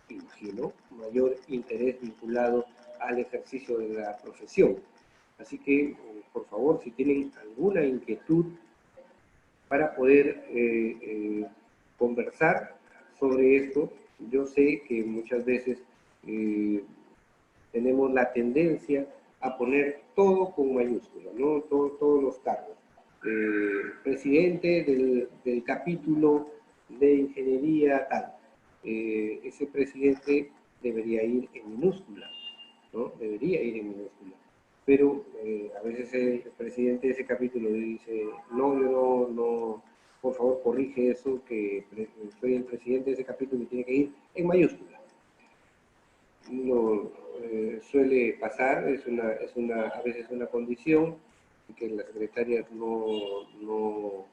imagino, mayor interés vinculado al ejercicio de la profesión. Así que, por favor, si tienen alguna inquietud para poder conversar sobre esto, yo sé que muchas veces tenemos la tendencia a poner todo con mayúsculas, ¿no? Todos los cargos. Presidente del capítulo de ingeniería tal. Ese presidente debería ir en minúscula, ¿no? Debería ir en minúscula. Pero a veces el presidente de ese capítulo dice, no, yo no, por favor corrige eso, que soy el presidente de ese capítulo y tiene que ir en mayúscula. No, suele pasar, a veces una condición, que la secretaria no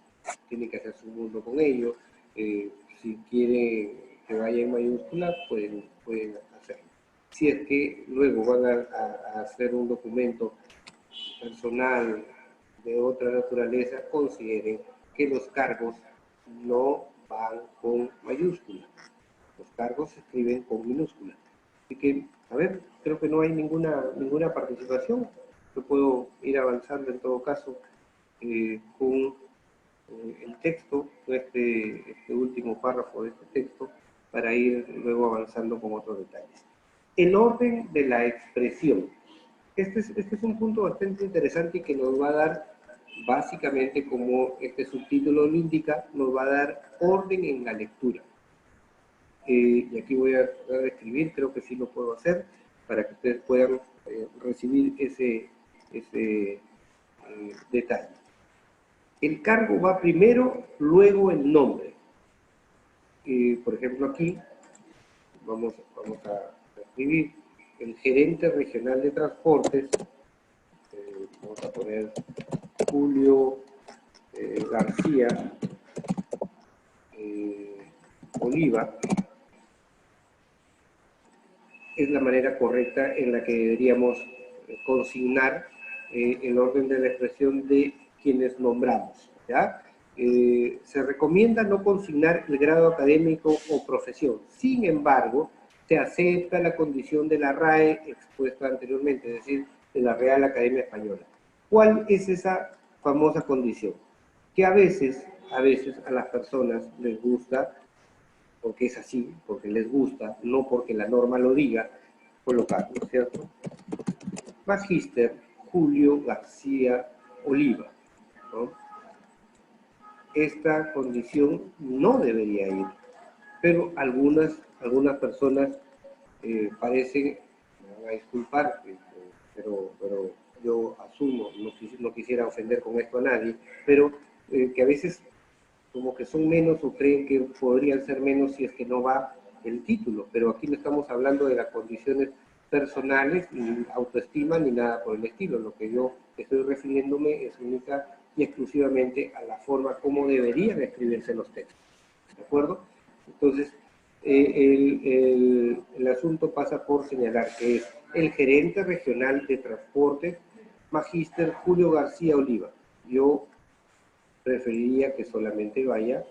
tiene que hacer su mundo con ello. Si quieren que vaya en mayúscula, pueden hacerlo. Si es que luego van a hacer un documento personal de otra naturaleza, consideren que los cargos no van con mayúscula. Los cargos se escriben con minúscula. Así que, a ver, creo que no hay ninguna participación. Yo puedo ir avanzando en todo caso con el texto, este último párrafo de este texto, para ir luego avanzando con otros detalles. El orden de la expresión. Este es un punto bastante interesante y que nos va a dar, básicamente, como este subtítulo lo indica, nos va a dar orden en la lectura. Y aquí voy a tratar de escribir, creo que sí lo puedo hacer, para que ustedes puedan recibir ese detalle. El cargo va primero, luego el nombre. Por ejemplo, aquí vamos a escribir el gerente regional de transportes, vamos a poner Julio García Oliva. Es la manera correcta en la que deberíamos consignar el orden de la expresión de quienes nombramos, ¿ya? Se recomienda no consignar el grado académico o profesión. Sin embargo, se acepta la condición de la RAE expuesta anteriormente, es decir, de la Real Academia Española. ¿Cuál es esa famosa condición? Que a veces a las personas les gusta, porque es así, porque les gusta, no porque la norma lo diga, colocarlo, ¿cierto? Magíster Julio García Oliva, ¿no? Esta condición no debería ir, pero algunas personas parecen, me van a disculpar, pero yo asumo, no quisiera ofender con esto a nadie, pero que a veces como que son menos o creen que podrían ser menos si es que no va el título, pero aquí no estamos hablando de las condiciones personales, ni autoestima, ni nada por el estilo. Lo que yo estoy refiriéndome es única y exclusivamente a la forma como deberían escribirse los textos, ¿de acuerdo? Entonces, el asunto pasa por señalar que es el gerente regional de transportes, Magíster Julio García Oliva. Yo preferiría que solamente vaya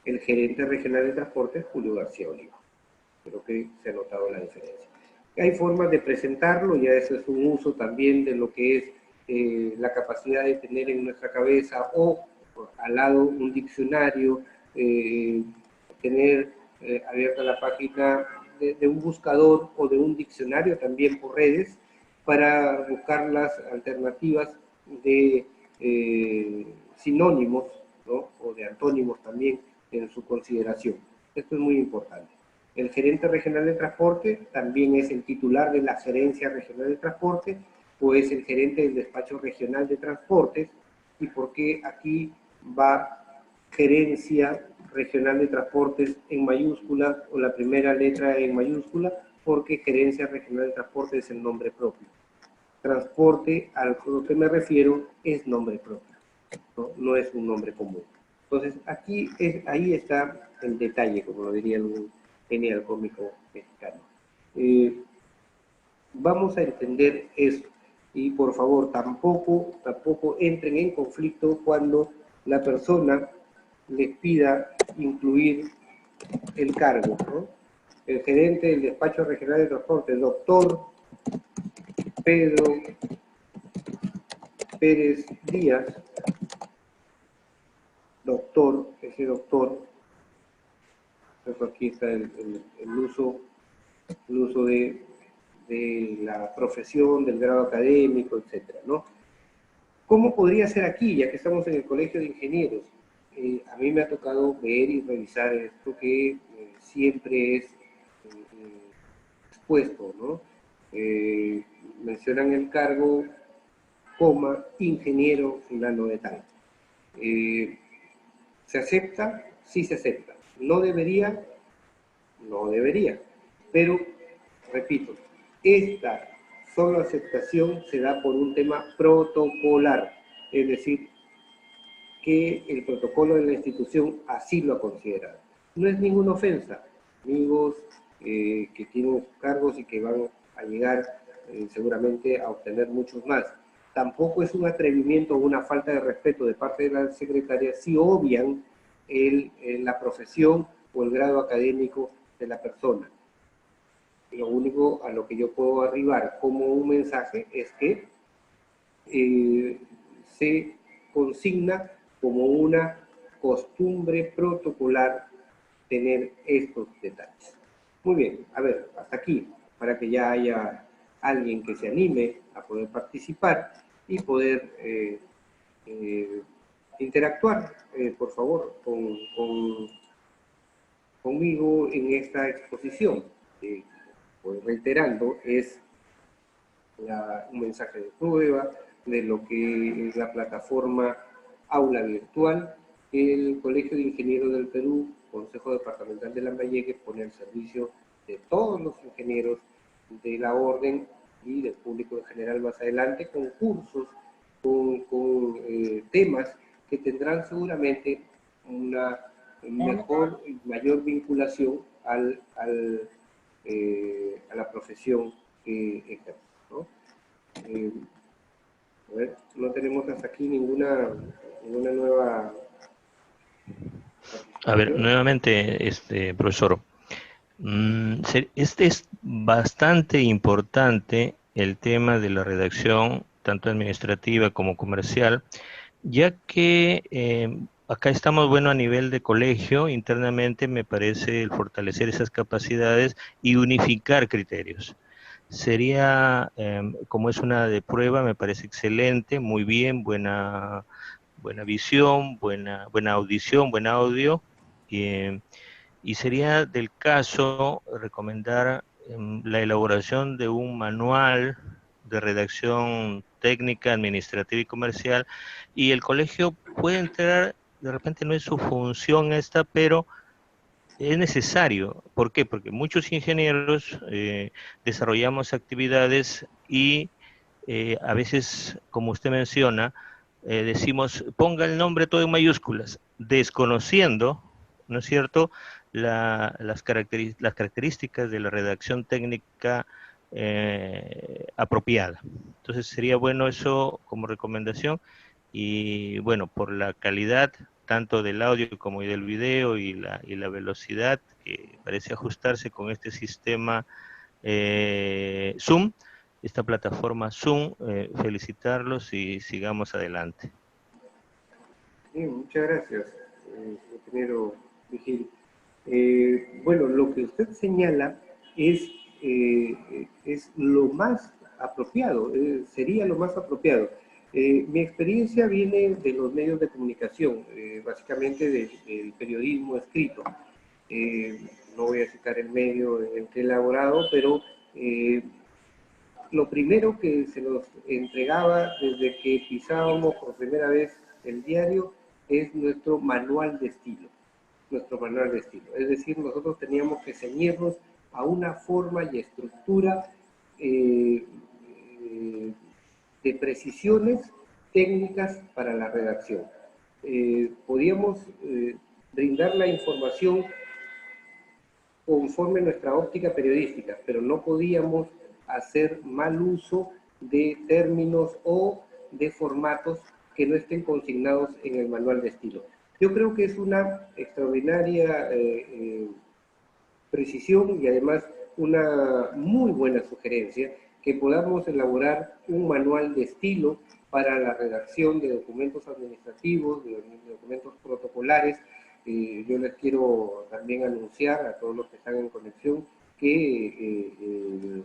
el gerente regional de transportes, Julio García Oliva. Creo que se ha notado la diferencia. Hay formas de presentarlo, ya eso es un uso también de lo que es la capacidad de tener en nuestra cabeza o al lado un diccionario, tener abierta la página de un buscador o de un diccionario también por redes para buscar las alternativas de sinónimos, ¿no? O de antónimos también en su consideración. Esto es muy importante. El gerente regional de transporte también es el titular de la gerencia regional de transporte o es el gerente del despacho regional de transportes. ¿Y por qué aquí va gerencia regional de transportes en mayúscula o la primera letra en mayúscula? Porque gerencia regional de transporte es el nombre propio. Transporte, al que me refiero, es nombre propio, no es un nombre común. Entonces, ahí está en detalle, como lo diría un genial cómico mexicano. Vamos a entender eso. Y por favor, tampoco entren en conflicto cuando la persona les pida incluir el cargo, ¿no? El gerente del despacho regional de transporte, doctor Pedro Pérez Díaz, doctor, ese doctor, eso aquí está el uso de la profesión, del grado académico, etcétera, ¿no? ¿Cómo podría ser aquí, ya que estamos en el Colegio de Ingenieros? A mí me ha tocado ver y revisar esto que siempre es expuesto, ¿no? Mencionan el cargo, coma, ingeniero fulano de tal. ¿Se acepta? Sí se acepta. ¿No debería? No debería. Pero, repito, esta solo aceptación se da por un tema protocolar, es decir, que el protocolo de la institución así lo considera. No es ninguna ofensa, amigos que tienen cargos y que van a llegar seguramente a obtener muchos más. Tampoco es un atrevimiento o una falta de respeto de parte de la secretaria si obvian la profesión o el grado académico de la persona. Lo único a lo que yo puedo arribar como un mensaje es que se consigna como una costumbre protocolar tener estos detalles. Muy bien, a ver, hasta aquí, para que ya haya alguien que se anime a poder participar y poder interactuar, por favor, conmigo en esta exposición. Pues reiterando, es un mensaje de prueba de lo que es la plataforma Aula Virtual. El Colegio de Ingenieros del Perú, Consejo Departamental de Lambayeque, pone al servicio de todos los ingenieros de la orden y del público en general más adelante, con cursos, con temas que tendrán seguramente una mejor y mayor vinculación a la profesión que ejerce, ¿no? A ver, no tenemos hasta aquí ninguna nueva... A ver, nuevamente, profesor, este es bastante importante el tema de la redacción, tanto administrativa como comercial, ya que acá estamos, bueno, a nivel de colegio, internamente me parece el fortalecer esas capacidades y unificar criterios. Sería, como es una de prueba, me parece excelente, muy bien, buena visión, buena audición, buen audio, y sería del caso recomendar la elaboración de un manual de redacción técnica, administrativa y comercial, y el colegio puede entrar, de repente no es su función esta, pero es necesario. ¿Por qué? Porque muchos ingenieros desarrollamos actividades y a veces, como usted menciona, decimos, ponga el nombre todo en mayúsculas, desconociendo, ¿no es cierto?, las características de la redacción técnica apropiada. Entonces sería bueno eso como recomendación y bueno, por la calidad tanto del audio como del video y la velocidad que parece ajustarse con este sistema Zoom, esta plataforma Zoom, felicitarlos y sigamos adelante. Bien, muchas gracias, ingeniero Vigil. Bueno, lo que usted señala es lo más apropiado, sería lo más apropiado. Mi experiencia viene de los medios de comunicación, básicamente del periodismo escrito. No voy a citar el medio en el que he elaborado, pero lo primero que se nos entregaba desde que pisábamos por primera vez el diario es nuestro manual de estilo. Nuestro manual de estilo. Es decir, nosotros teníamos que ceñirnos a una forma y estructura de precisiones técnicas para la redacción. Podíamos brindar la información conforme nuestra óptica periodística, pero no podíamos hacer mal uso de términos o de formatos que no estén consignados en el manual de estilo. Yo creo que es una extraordinaria precisión y además una muy buena sugerencia que podamos elaborar un manual de estilo para la redacción de documentos administrativos, de documentos protocolares. Yo les quiero también anunciar a todos los que están en conexión que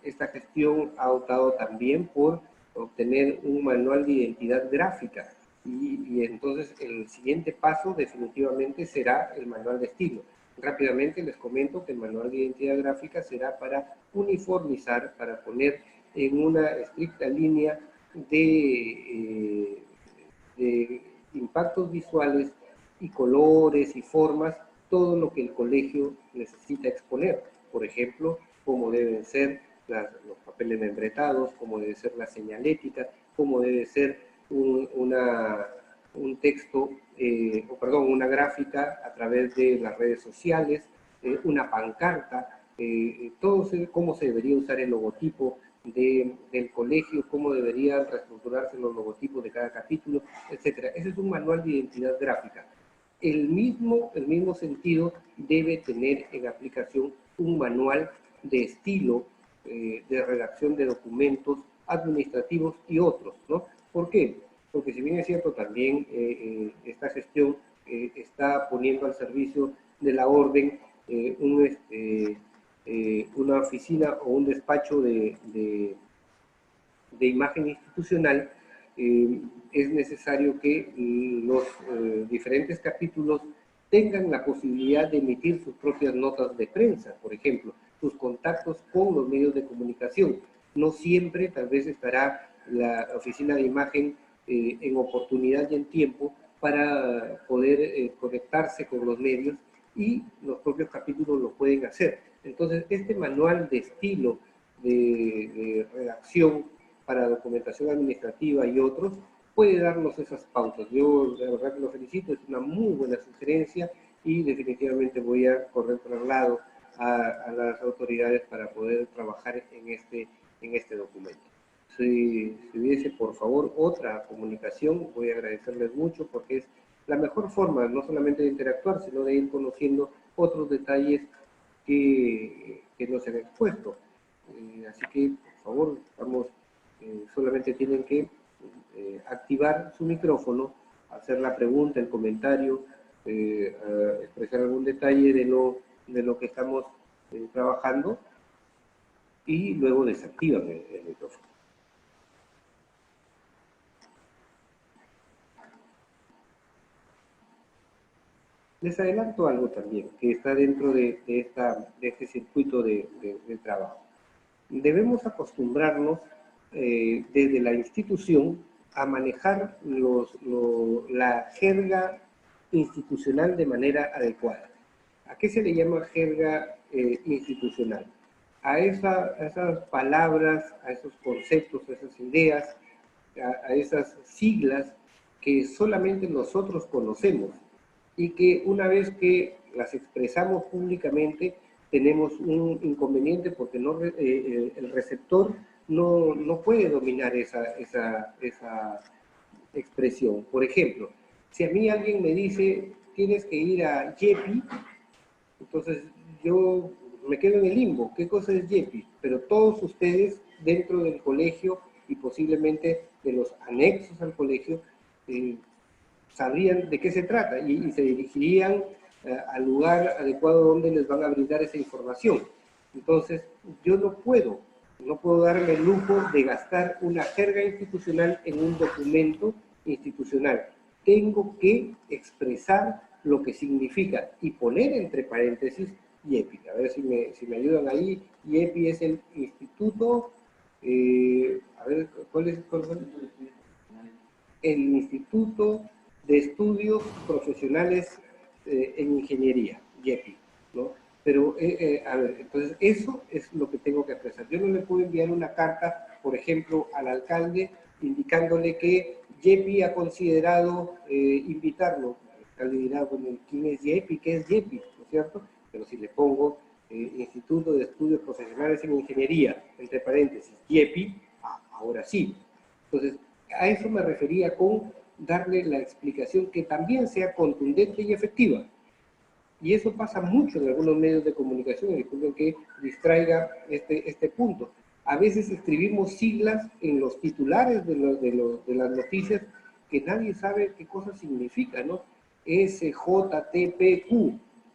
esta gestión ha optado también por obtener un manual de identidad gráfica y entonces el siguiente paso definitivamente será el manual de estilo. Rápidamente les comento que el manual de identidad gráfica será para uniformizar, para poner en una estricta línea de impactos visuales y colores y formas, todo lo que el colegio necesita exponer. Por ejemplo, cómo deben ser los papeles membretados, cómo debe ser la señalética, cómo debe ser un texto, una gráfica a través de las redes sociales, una pancarta, cómo se debería usar el logotipo del colegio, cómo deberían reestructurarse los logotipos de cada capítulo, etc. Ese es un manual de identidad gráfica. El mismo sentido debe tener en aplicación un manual de estilo, de redacción de documentos administrativos y otros, ¿no? ¿Por qué? Porque si bien es cierto también esta gestión está poniendo al servicio de la orden una oficina o un despacho de imagen institucional, es necesario que los diferentes capítulos tengan la posibilidad de emitir sus propias notas de prensa, por ejemplo, sus contactos con los medios de comunicación. No siempre tal vez estará la oficina de imagen en oportunidad y en tiempo para poder conectarse con los medios y los propios capítulos lo pueden hacer. Entonces, este manual de estilo de redacción para documentación administrativa y otros puede darnos esas pautas. Yo de verdad que lo felicito, es una muy buena sugerencia y definitivamente voy a correr traslado a las autoridades para poder trabajar en este documento. Si hubiese, por favor, otra comunicación, voy a agradecerles mucho porque es la mejor forma, no solamente de interactuar, sino de ir conociendo otros detalles que nos han expuesto. Así que, por favor, solamente tienen que activar su micrófono, hacer la pregunta, el comentario, expresar algún detalle de lo que estamos trabajando y luego desactivan el micrófono. Les adelanto algo también, que está dentro de este circuito de trabajo. Debemos acostumbrarnos desde la institución a manejar la jerga institucional de manera adecuada. ¿A qué se le llama jerga institucional? A esas palabras, a esos conceptos, a esas ideas, a esas siglas que solamente nosotros conocemos y que una vez que las expresamos públicamente tenemos un inconveniente porque el receptor no puede dominar esa expresión. Por ejemplo, si a mí alguien me dice tienes que ir a YEPI, entonces yo me quedo en el limbo. ¿Qué cosa es YEPI? Pero todos ustedes dentro del colegio y posiblemente de los anexos al colegio sabrían de qué se trata y se dirigirían al lugar adecuado donde les van a brindar esa información. Entonces, yo no puedo darme el lujo de gastar una jerga institucional en un documento institucional. Tengo que expresar lo que significa y poner entre paréntesis YEPI. A ver si me ayudan ahí. YEPI es el Instituto, a ver, ¿cuál es? El Instituto de Estudios Profesionales en Ingeniería, YEPI, ¿no? Pero, a ver, entonces eso es lo que tengo que expresar. Yo no le puedo enviar una carta, por ejemplo, al alcalde indicándole que YEPI ha considerado invitarlo. Alguien dirá, bueno, ¿quién es YEPI? ¿Qué es YEPI? ¿No es cierto? Pero si le pongo Instituto de Estudios Profesionales en Ingeniería, entre paréntesis, YEPI, ahora sí. Entonces, a eso me refería con darle la explicación que también sea contundente y efectiva. Y eso pasa mucho en algunos medios de comunicación, y disculpen que distraiga este punto. A veces escribimos siglas en los titulares de las noticias que nadie sabe qué cosa significa, ¿no? SJTPQ,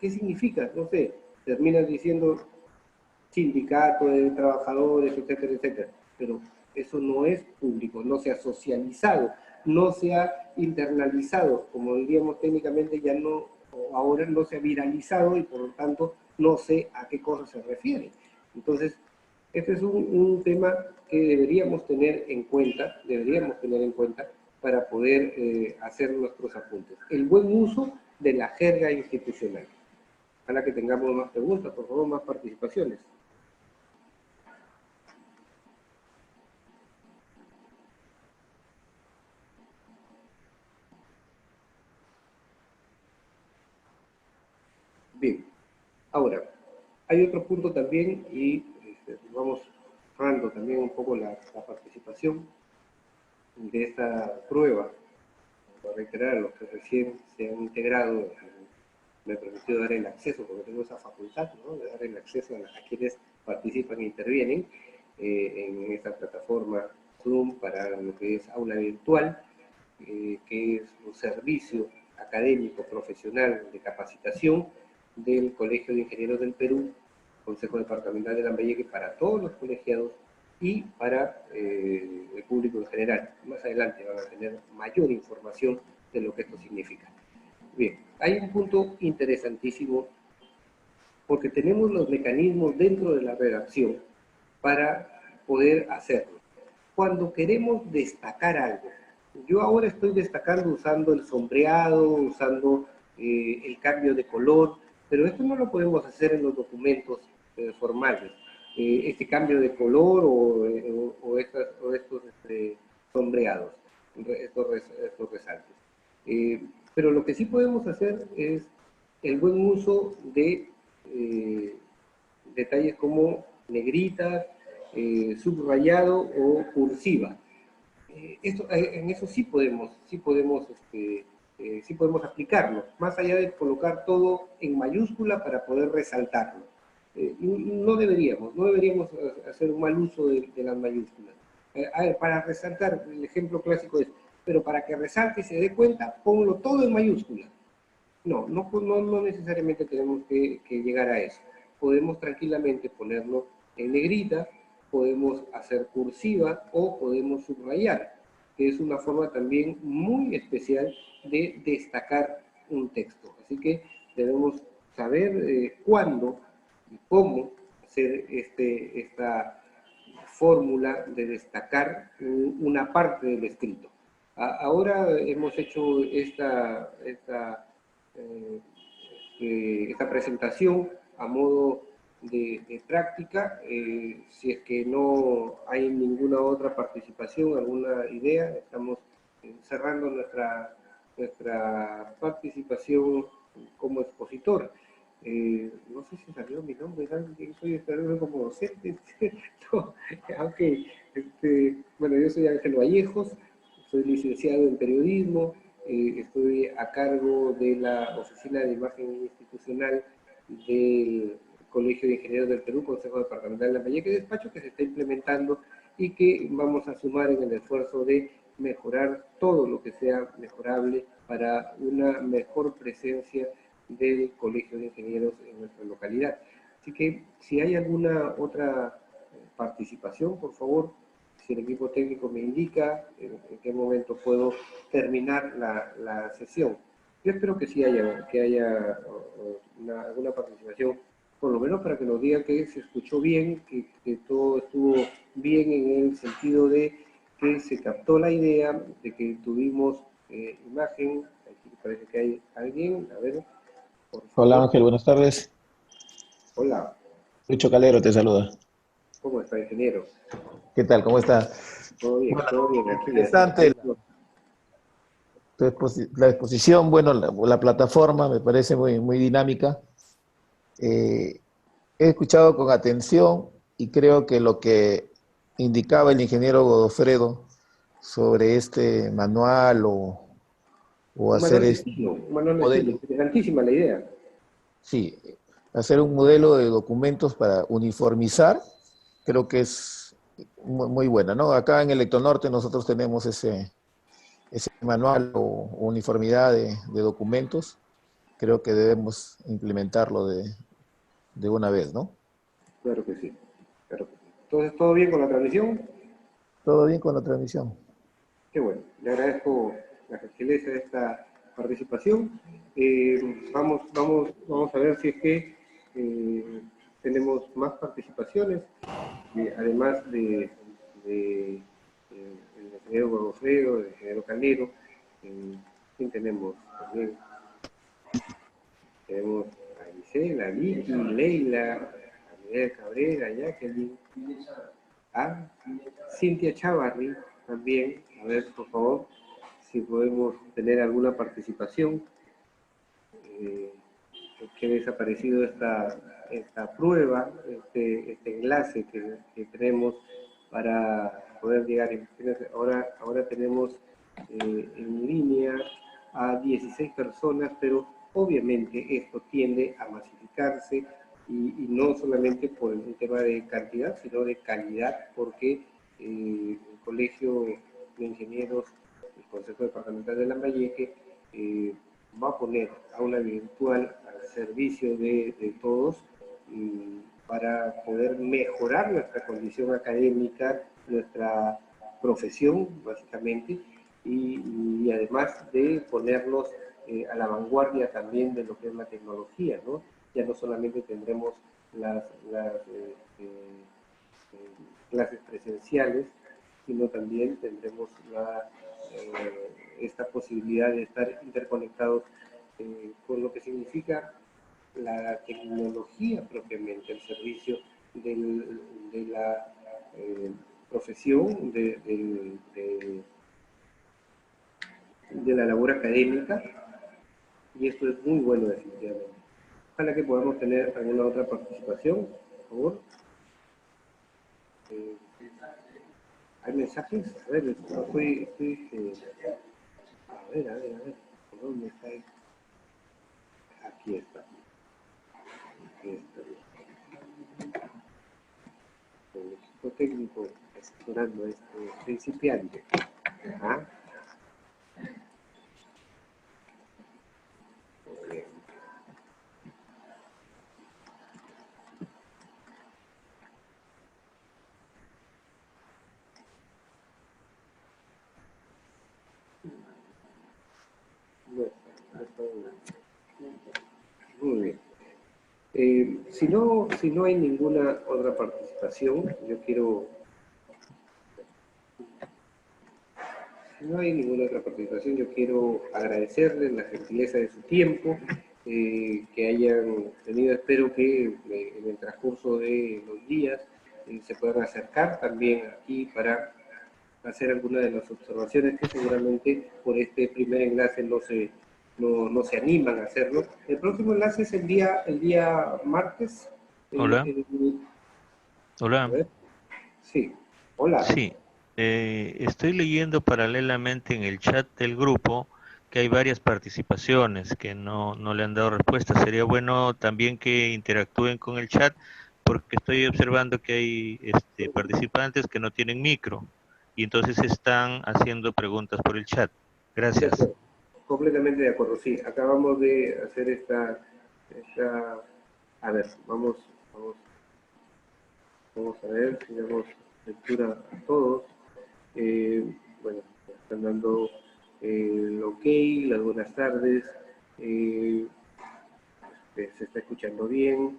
¿qué significa? No sé, terminas diciendo sindicato de trabajadores, etcétera, etcétera. Pero eso no es público, no se ha socializado, no se ha internalizado, como diríamos técnicamente, ya no, ahora no se ha viralizado y por lo tanto no sé a qué cosa se refiere. Entonces, este es un tema que deberíamos tener en cuenta para poder hacer nuestros apuntes. El buen uso de la jerga institucional. Ojalá que tengamos más preguntas, por favor, más participaciones. Bien, ahora, hay otro punto también, y vamos cerrando también un poco la participación de esta prueba. Para reiterar a los que recién se han integrado, me he permitido dar el acceso, porque tengo esa facultad, ¿no?, de dar el acceso a quienes participan e intervienen en esta plataforma Zoom para lo que es aula virtual, que es un servicio académico profesional de capacitación del Colegio de Ingenieros del Perú, Consejo Departamental de Lambayeque, para todos los colegiados y para el público en general. Más adelante van a tener mayor información de lo que esto significa. Bien, hay un punto interesantísimo, porque tenemos los mecanismos dentro de la redacción para poder hacerlo. Cuando queremos destacar algo, yo ahora estoy destacando usando el sombreado, usando el cambio de color, pero esto no lo podemos hacer en los documentos formales. Este cambio de color o estos sombreados, estos resaltos. Pero lo que sí podemos hacer es el buen uso de detalles como negritas, subrayado o cursiva. En eso sí podemos aplicarlo, más allá de colocar todo en mayúscula para poder resaltarlo. No deberíamos hacer un mal uso de las mayúsculas. A ver, para resaltar, el ejemplo clásico es, pero para que resalte y se dé cuenta, ponlo todo en mayúscula. No necesariamente tenemos que llegar a eso. Podemos tranquilamente ponerlo en negrita, podemos hacer cursiva o podemos subrayar, que es una forma también muy especial de destacar un texto. Así que debemos saber cuándo y cómo hacer esta fórmula de destacar una parte del escrito. Ahora hemos hecho esta presentación a modo de práctica. Si es que no hay ninguna otra participación, alguna idea, estamos cerrando nuestra participación como expositor. No sé si salió mi nombre, soy esperando como docente. No, aunque, bueno, yo soy Ángel Vallejos, soy licenciado en periodismo, estoy a cargo de la Oficina de Imagen Institucional del Colegio de Ingenieros del Perú, Consejo Departamental de Lambayeque, despacho que se está implementando y que vamos a sumar en el esfuerzo de mejorar todo lo que sea mejorable para una mejor presencia del Colegio de Ingenieros en nuestra localidad. Así que si hay alguna otra participación, por favor, si el equipo técnico me indica en qué momento puedo terminar la sesión. Yo espero que sí haya alguna participación, por lo menos para que nos diga que se escuchó bien, que todo estuvo bien en el sentido de que se captó la idea, de que tuvimos imagen. Aquí parece que hay alguien, a ver, por favor. Hola Ángel, buenas tardes. Hola. Lucho Calero te saluda. ¿Cómo está, ingeniero? ¿Qué tal? ¿Cómo está? Todo bien, Bueno, todo bien. Aquí interesante La exposición, bueno, la plataforma me parece muy dinámica. He escuchado con atención y creo que lo que indicaba el ingeniero Godofredo sobre este manual o Un hacer manual de este estilo, un manual de estilo. modelo, Interesantísima la idea. sí, hacer un modelo de documentos para uniformizar, creo que es muy buena, ¿no? Acá en Electronorte nosotros tenemos ese manual o uniformidad de documentos, creo que debemos implementarlo de una vez, ¿no? Claro que sí. Claro que sí. Entonces, ¿todo bien con la transmisión? Todo bien con la transmisión. Qué bueno. Le agradezco la gentileza de esta participación. Vamos a ver si es que tenemos más participaciones, además el ingeniero Godofredo, del ingeniero Calero. ¿Quién tenemos? También tenemos a Gisela, a Vicky, Leila, a Miguel Cabrera, Jacqueline, a Cintia Chavarri también. A ver, por favor, si podemos tener alguna participación. Que ha desaparecido esta prueba, este enlace que tenemos para poder llegar. Ahora tenemos en línea a 16 personas, pero obviamente esto tiende a masificarse y no solamente por un tema de cantidad, sino de calidad, porque el Colegio de Ingenieros, el Consejo Departamental de Lambayeque, va a poner aula virtual al servicio de todos para poder mejorar nuestra condición académica, nuestra profesión, básicamente, y además de ponernos a la vanguardia también de lo que es la tecnología, ¿no? Ya no solamente tendremos las clases presenciales, sino también tendremos esta posibilidad de estar interconectados con lo que significa la tecnología propiamente, el servicio de la profesión, de la labor académica, y esto es muy bueno definitivamente. Ojalá que podamos tener alguna otra participación, por favor. ¿Hay mensajes? A ver, a ver, ¿por dónde está? Aquí está. Aquí está. El equipo técnico asesorando a este principiante. ¿Ah? Muy bien. Muy bien. Si no hay ninguna otra participación, yo quiero agradecerles la gentileza de su tiempo, que hayan tenido. Espero que en el transcurso de los días se puedan acercar también aquí para hacer algunas de las observaciones que seguramente por este primer enlace no se animan a hacerlo. El próximo enlace es el día martes. Hola. A Hola. ver. Sí, hola. Sí, estoy leyendo paralelamente en el chat del grupo que hay varias participaciones que no le han dado respuesta. Sería bueno también que interactúen con el chat porque estoy observando que hay participantes que no tienen micro y entonces están haciendo preguntas por el chat. De Gracias. acuerdo. Completamente de acuerdo, sí. Acabamos de hacer a ver, vamos a ver si damos lectura a todos. Bueno, están dando el ok, las buenas tardes, se está escuchando bien.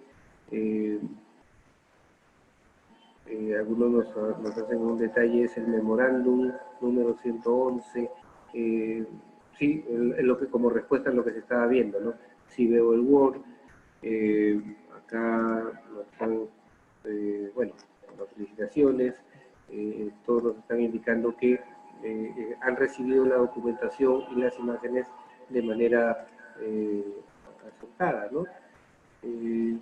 Algunos nos hacen un detalle, es el memorándum número 111. Sí, lo que, como respuesta a lo que se estaba viendo, ¿no? Si veo el Word, acá nos están, bueno, las felicitaciones, todos nos están indicando que han recibido la documentación y las imágenes de manera acertada, ¿no? Y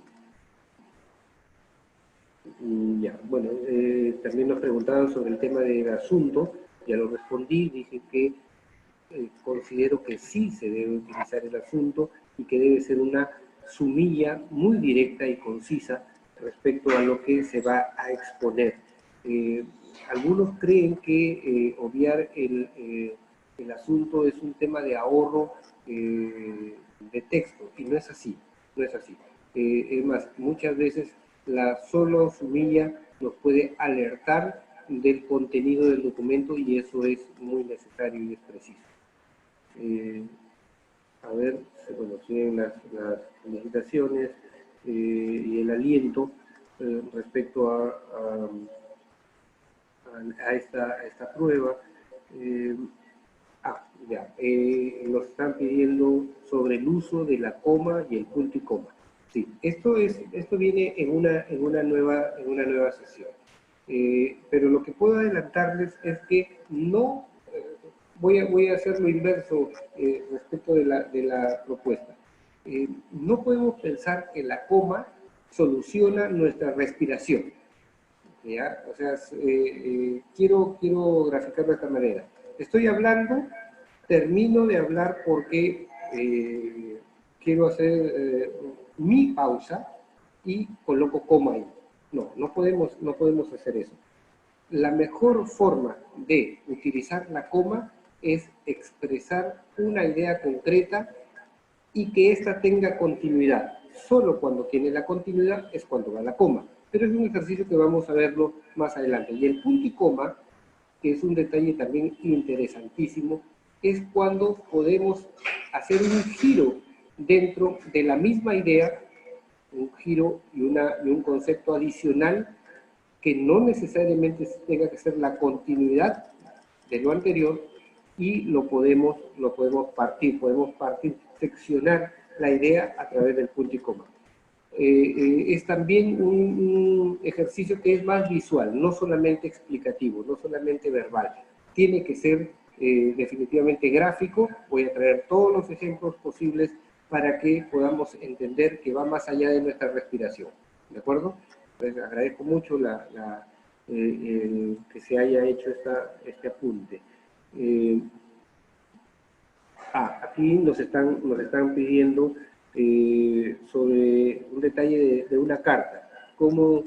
ya, bueno, también nos preguntaban sobre el tema del asunto, ya lo respondí, dije que considero que sí se debe utilizar el asunto y que debe ser una sumilla muy directa y concisa respecto a lo que se va a exponer. Algunos creen que obviar el asunto es un tema de ahorro de texto, y no es así, no es así. Es más, muchas veces la solo sumilla nos puede alertar del contenido del documento y eso es muy necesario y es preciso. A ver, bueno, siguen las felicitaciones y el aliento respecto a esta prueba. Ya, nos están pidiendo sobre el uso de la coma y el punto y coma. Sí, esto viene en una nueva sesión. Pero lo que puedo adelantarles es que no, voy a hacer lo inverso respecto de la propuesta. No podemos pensar que la coma soluciona nuestra respiración. ¿Ya? O sea, quiero graficarlo de esta manera. Estoy hablando, termino de hablar porque quiero hacer mi pausa y coloco coma ahí. No podemos hacer eso. La mejor forma de utilizar la coma es expresar una idea concreta y que ésta tenga continuidad. Solo cuando tiene la continuidad es cuando va la coma. Pero es un ejercicio que vamos a verlo más adelante. Y el punto y coma, que es un detalle también interesantísimo, es cuando podemos hacer un giro dentro de la misma idea, un giro y un concepto adicional que no necesariamente tenga que ser la continuidad de lo anterior, y lo podemos partir, seccionar la idea a través del punto y coma. Es también un ejercicio que es más visual, no solamente explicativo, no solamente verbal. Tiene que ser definitivamente gráfico. Voy a traer todos los ejemplos posibles para que podamos entender que va más allá de nuestra respiración. ¿De acuerdo? Entonces, agradezco mucho que se haya hecho este apunte. Aquí nos están pidiendo sobre un detalle de una carta. ¿Cómo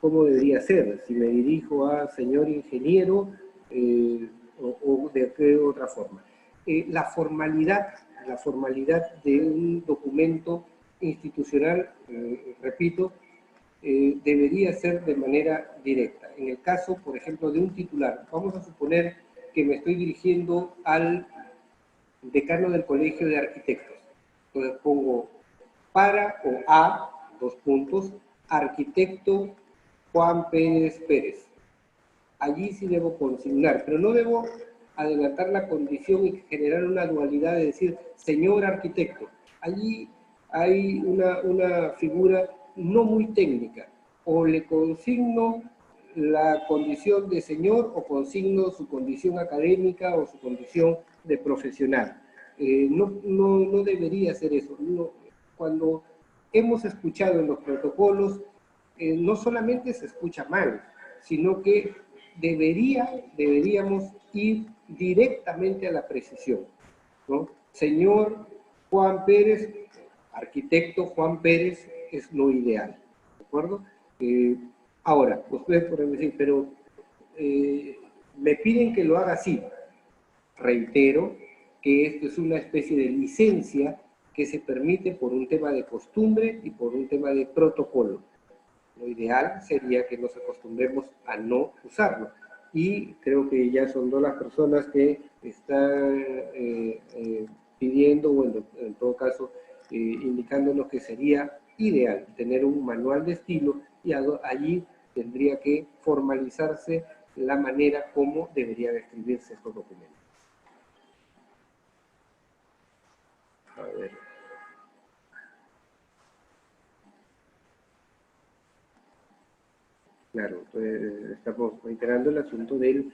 debería ser? Si me dirijo a señor ingeniero o de qué otra forma. La formalidad de un documento institucional, repito, debería ser de manera directa. En el caso, por ejemplo, de un titular, vamos a suponer que me estoy dirigiendo al decano del Colegio de Arquitectos. Entonces pongo para o a, dos puntos, arquitecto Juan Pérez Pérez. Allí sí debo consignar, pero no debo adelantar la condición y generar una dualidad de decir señor arquitecto. Allí hay una figura no muy técnica. O le consigno la condición de señor o consigno su condición académica o su condición de profesional. No debería ser eso. Cuando hemos escuchado en los protocolos, no solamente se escucha mal, sino que deberíamos ir directamente a la precisión, ¿no? Señor Juan Pérez, arquitecto Juan Pérez, es lo ideal, ¿de acuerdo? Ahora, ustedes pueden decir, pero me piden que lo haga así. Reitero que esto es una especie de licencia que se permite por un tema de costumbre y por un tema de protocolo. Lo ideal sería que nos acostumbremos a no usarlo. Y creo que ya son dos las personas que están pidiendo, bueno, en todo caso, indicándonos que sería ideal tener un manual de estilo y allí tendría que formalizarse la manera como debería describirse estos documentos. A ver. Claro, entonces estamos reiterando el asunto del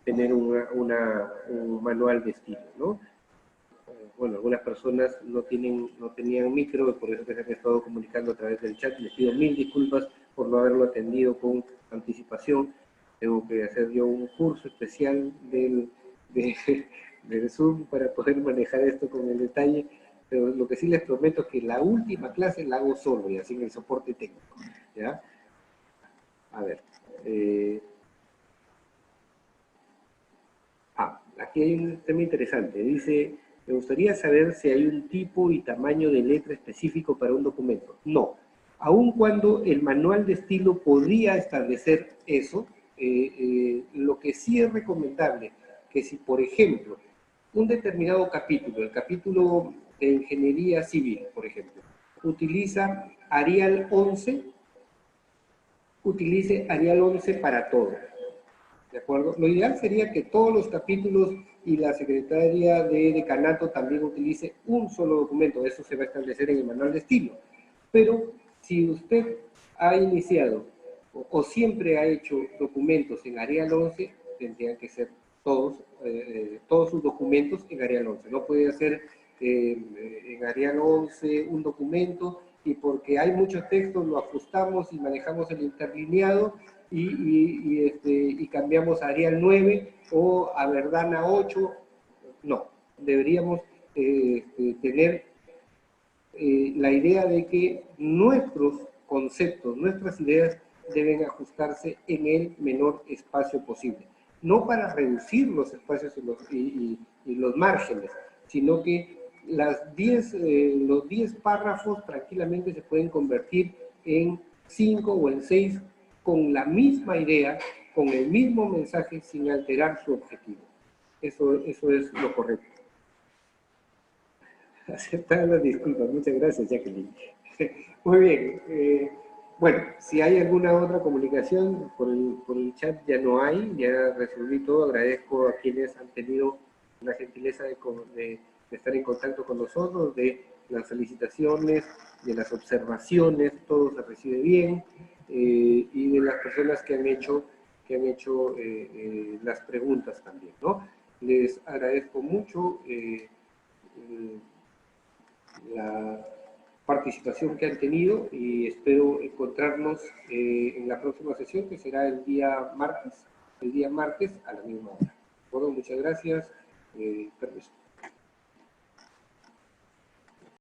tener un manual de estilo, ¿no? Bueno, algunas personas no tenían micro, por eso que se han estado comunicando a través del chat. Les pido mil disculpas por no haberlo atendido con anticipación. Tengo que hacer yo un curso especial del Zoom para poder manejar esto con el detalle, pero lo que sí les prometo es que la última clase la hago solo y así en el soporte técnico, ¿ya? A ver. Aquí hay un tema interesante. Dice, me gustaría saber si hay un tipo y tamaño de letra específico para un documento. No. Aun cuando el manual de estilo podría establecer eso, lo que sí es recomendable, que si, por ejemplo, un determinado capítulo, el capítulo de Ingeniería Civil, por ejemplo, utiliza Arial 11, utilice Arial 11 para todo. ¿De acuerdo? Lo ideal sería que todos los capítulos y la Secretaría de Decanato también utilice un solo documento. Eso se va a establecer en el manual de estilo. Pero si usted ha iniciado o siempre ha hecho documentos en Arial 11, tendrían que ser todos sus documentos en Arial 11. No puede hacer en Arial 11 un documento y porque hay muchos textos lo ajustamos y manejamos el interlineado y cambiamos a Arial 9 o a Verdana 8. No, deberíamos tener la idea de que nuestros conceptos, nuestras ideas deben ajustarse en el menor espacio posible. No para reducir los espacios y los márgenes, sino que los 10 párrafos tranquilamente se pueden convertir en 5 o en 6 con la misma idea, con el mismo mensaje, sin alterar su objetivo. Eso es lo correcto. Aceptar las disculpas. Muchas gracias, Jacqueline. Muy bien. Bueno, si hay alguna otra comunicación por el chat, ya no hay. Ya resolví todo. Agradezco a quienes han tenido la gentileza de estar en contacto con nosotros, de las felicitaciones, de las observaciones, todo se recibe bien, y de las personas que han hecho las preguntas también, ¿no? Les agradezco mucho la participación que han tenido y espero encontrarnos en la próxima sesión, que será el día martes a la misma hora. Bueno, muchas gracias. Permiso.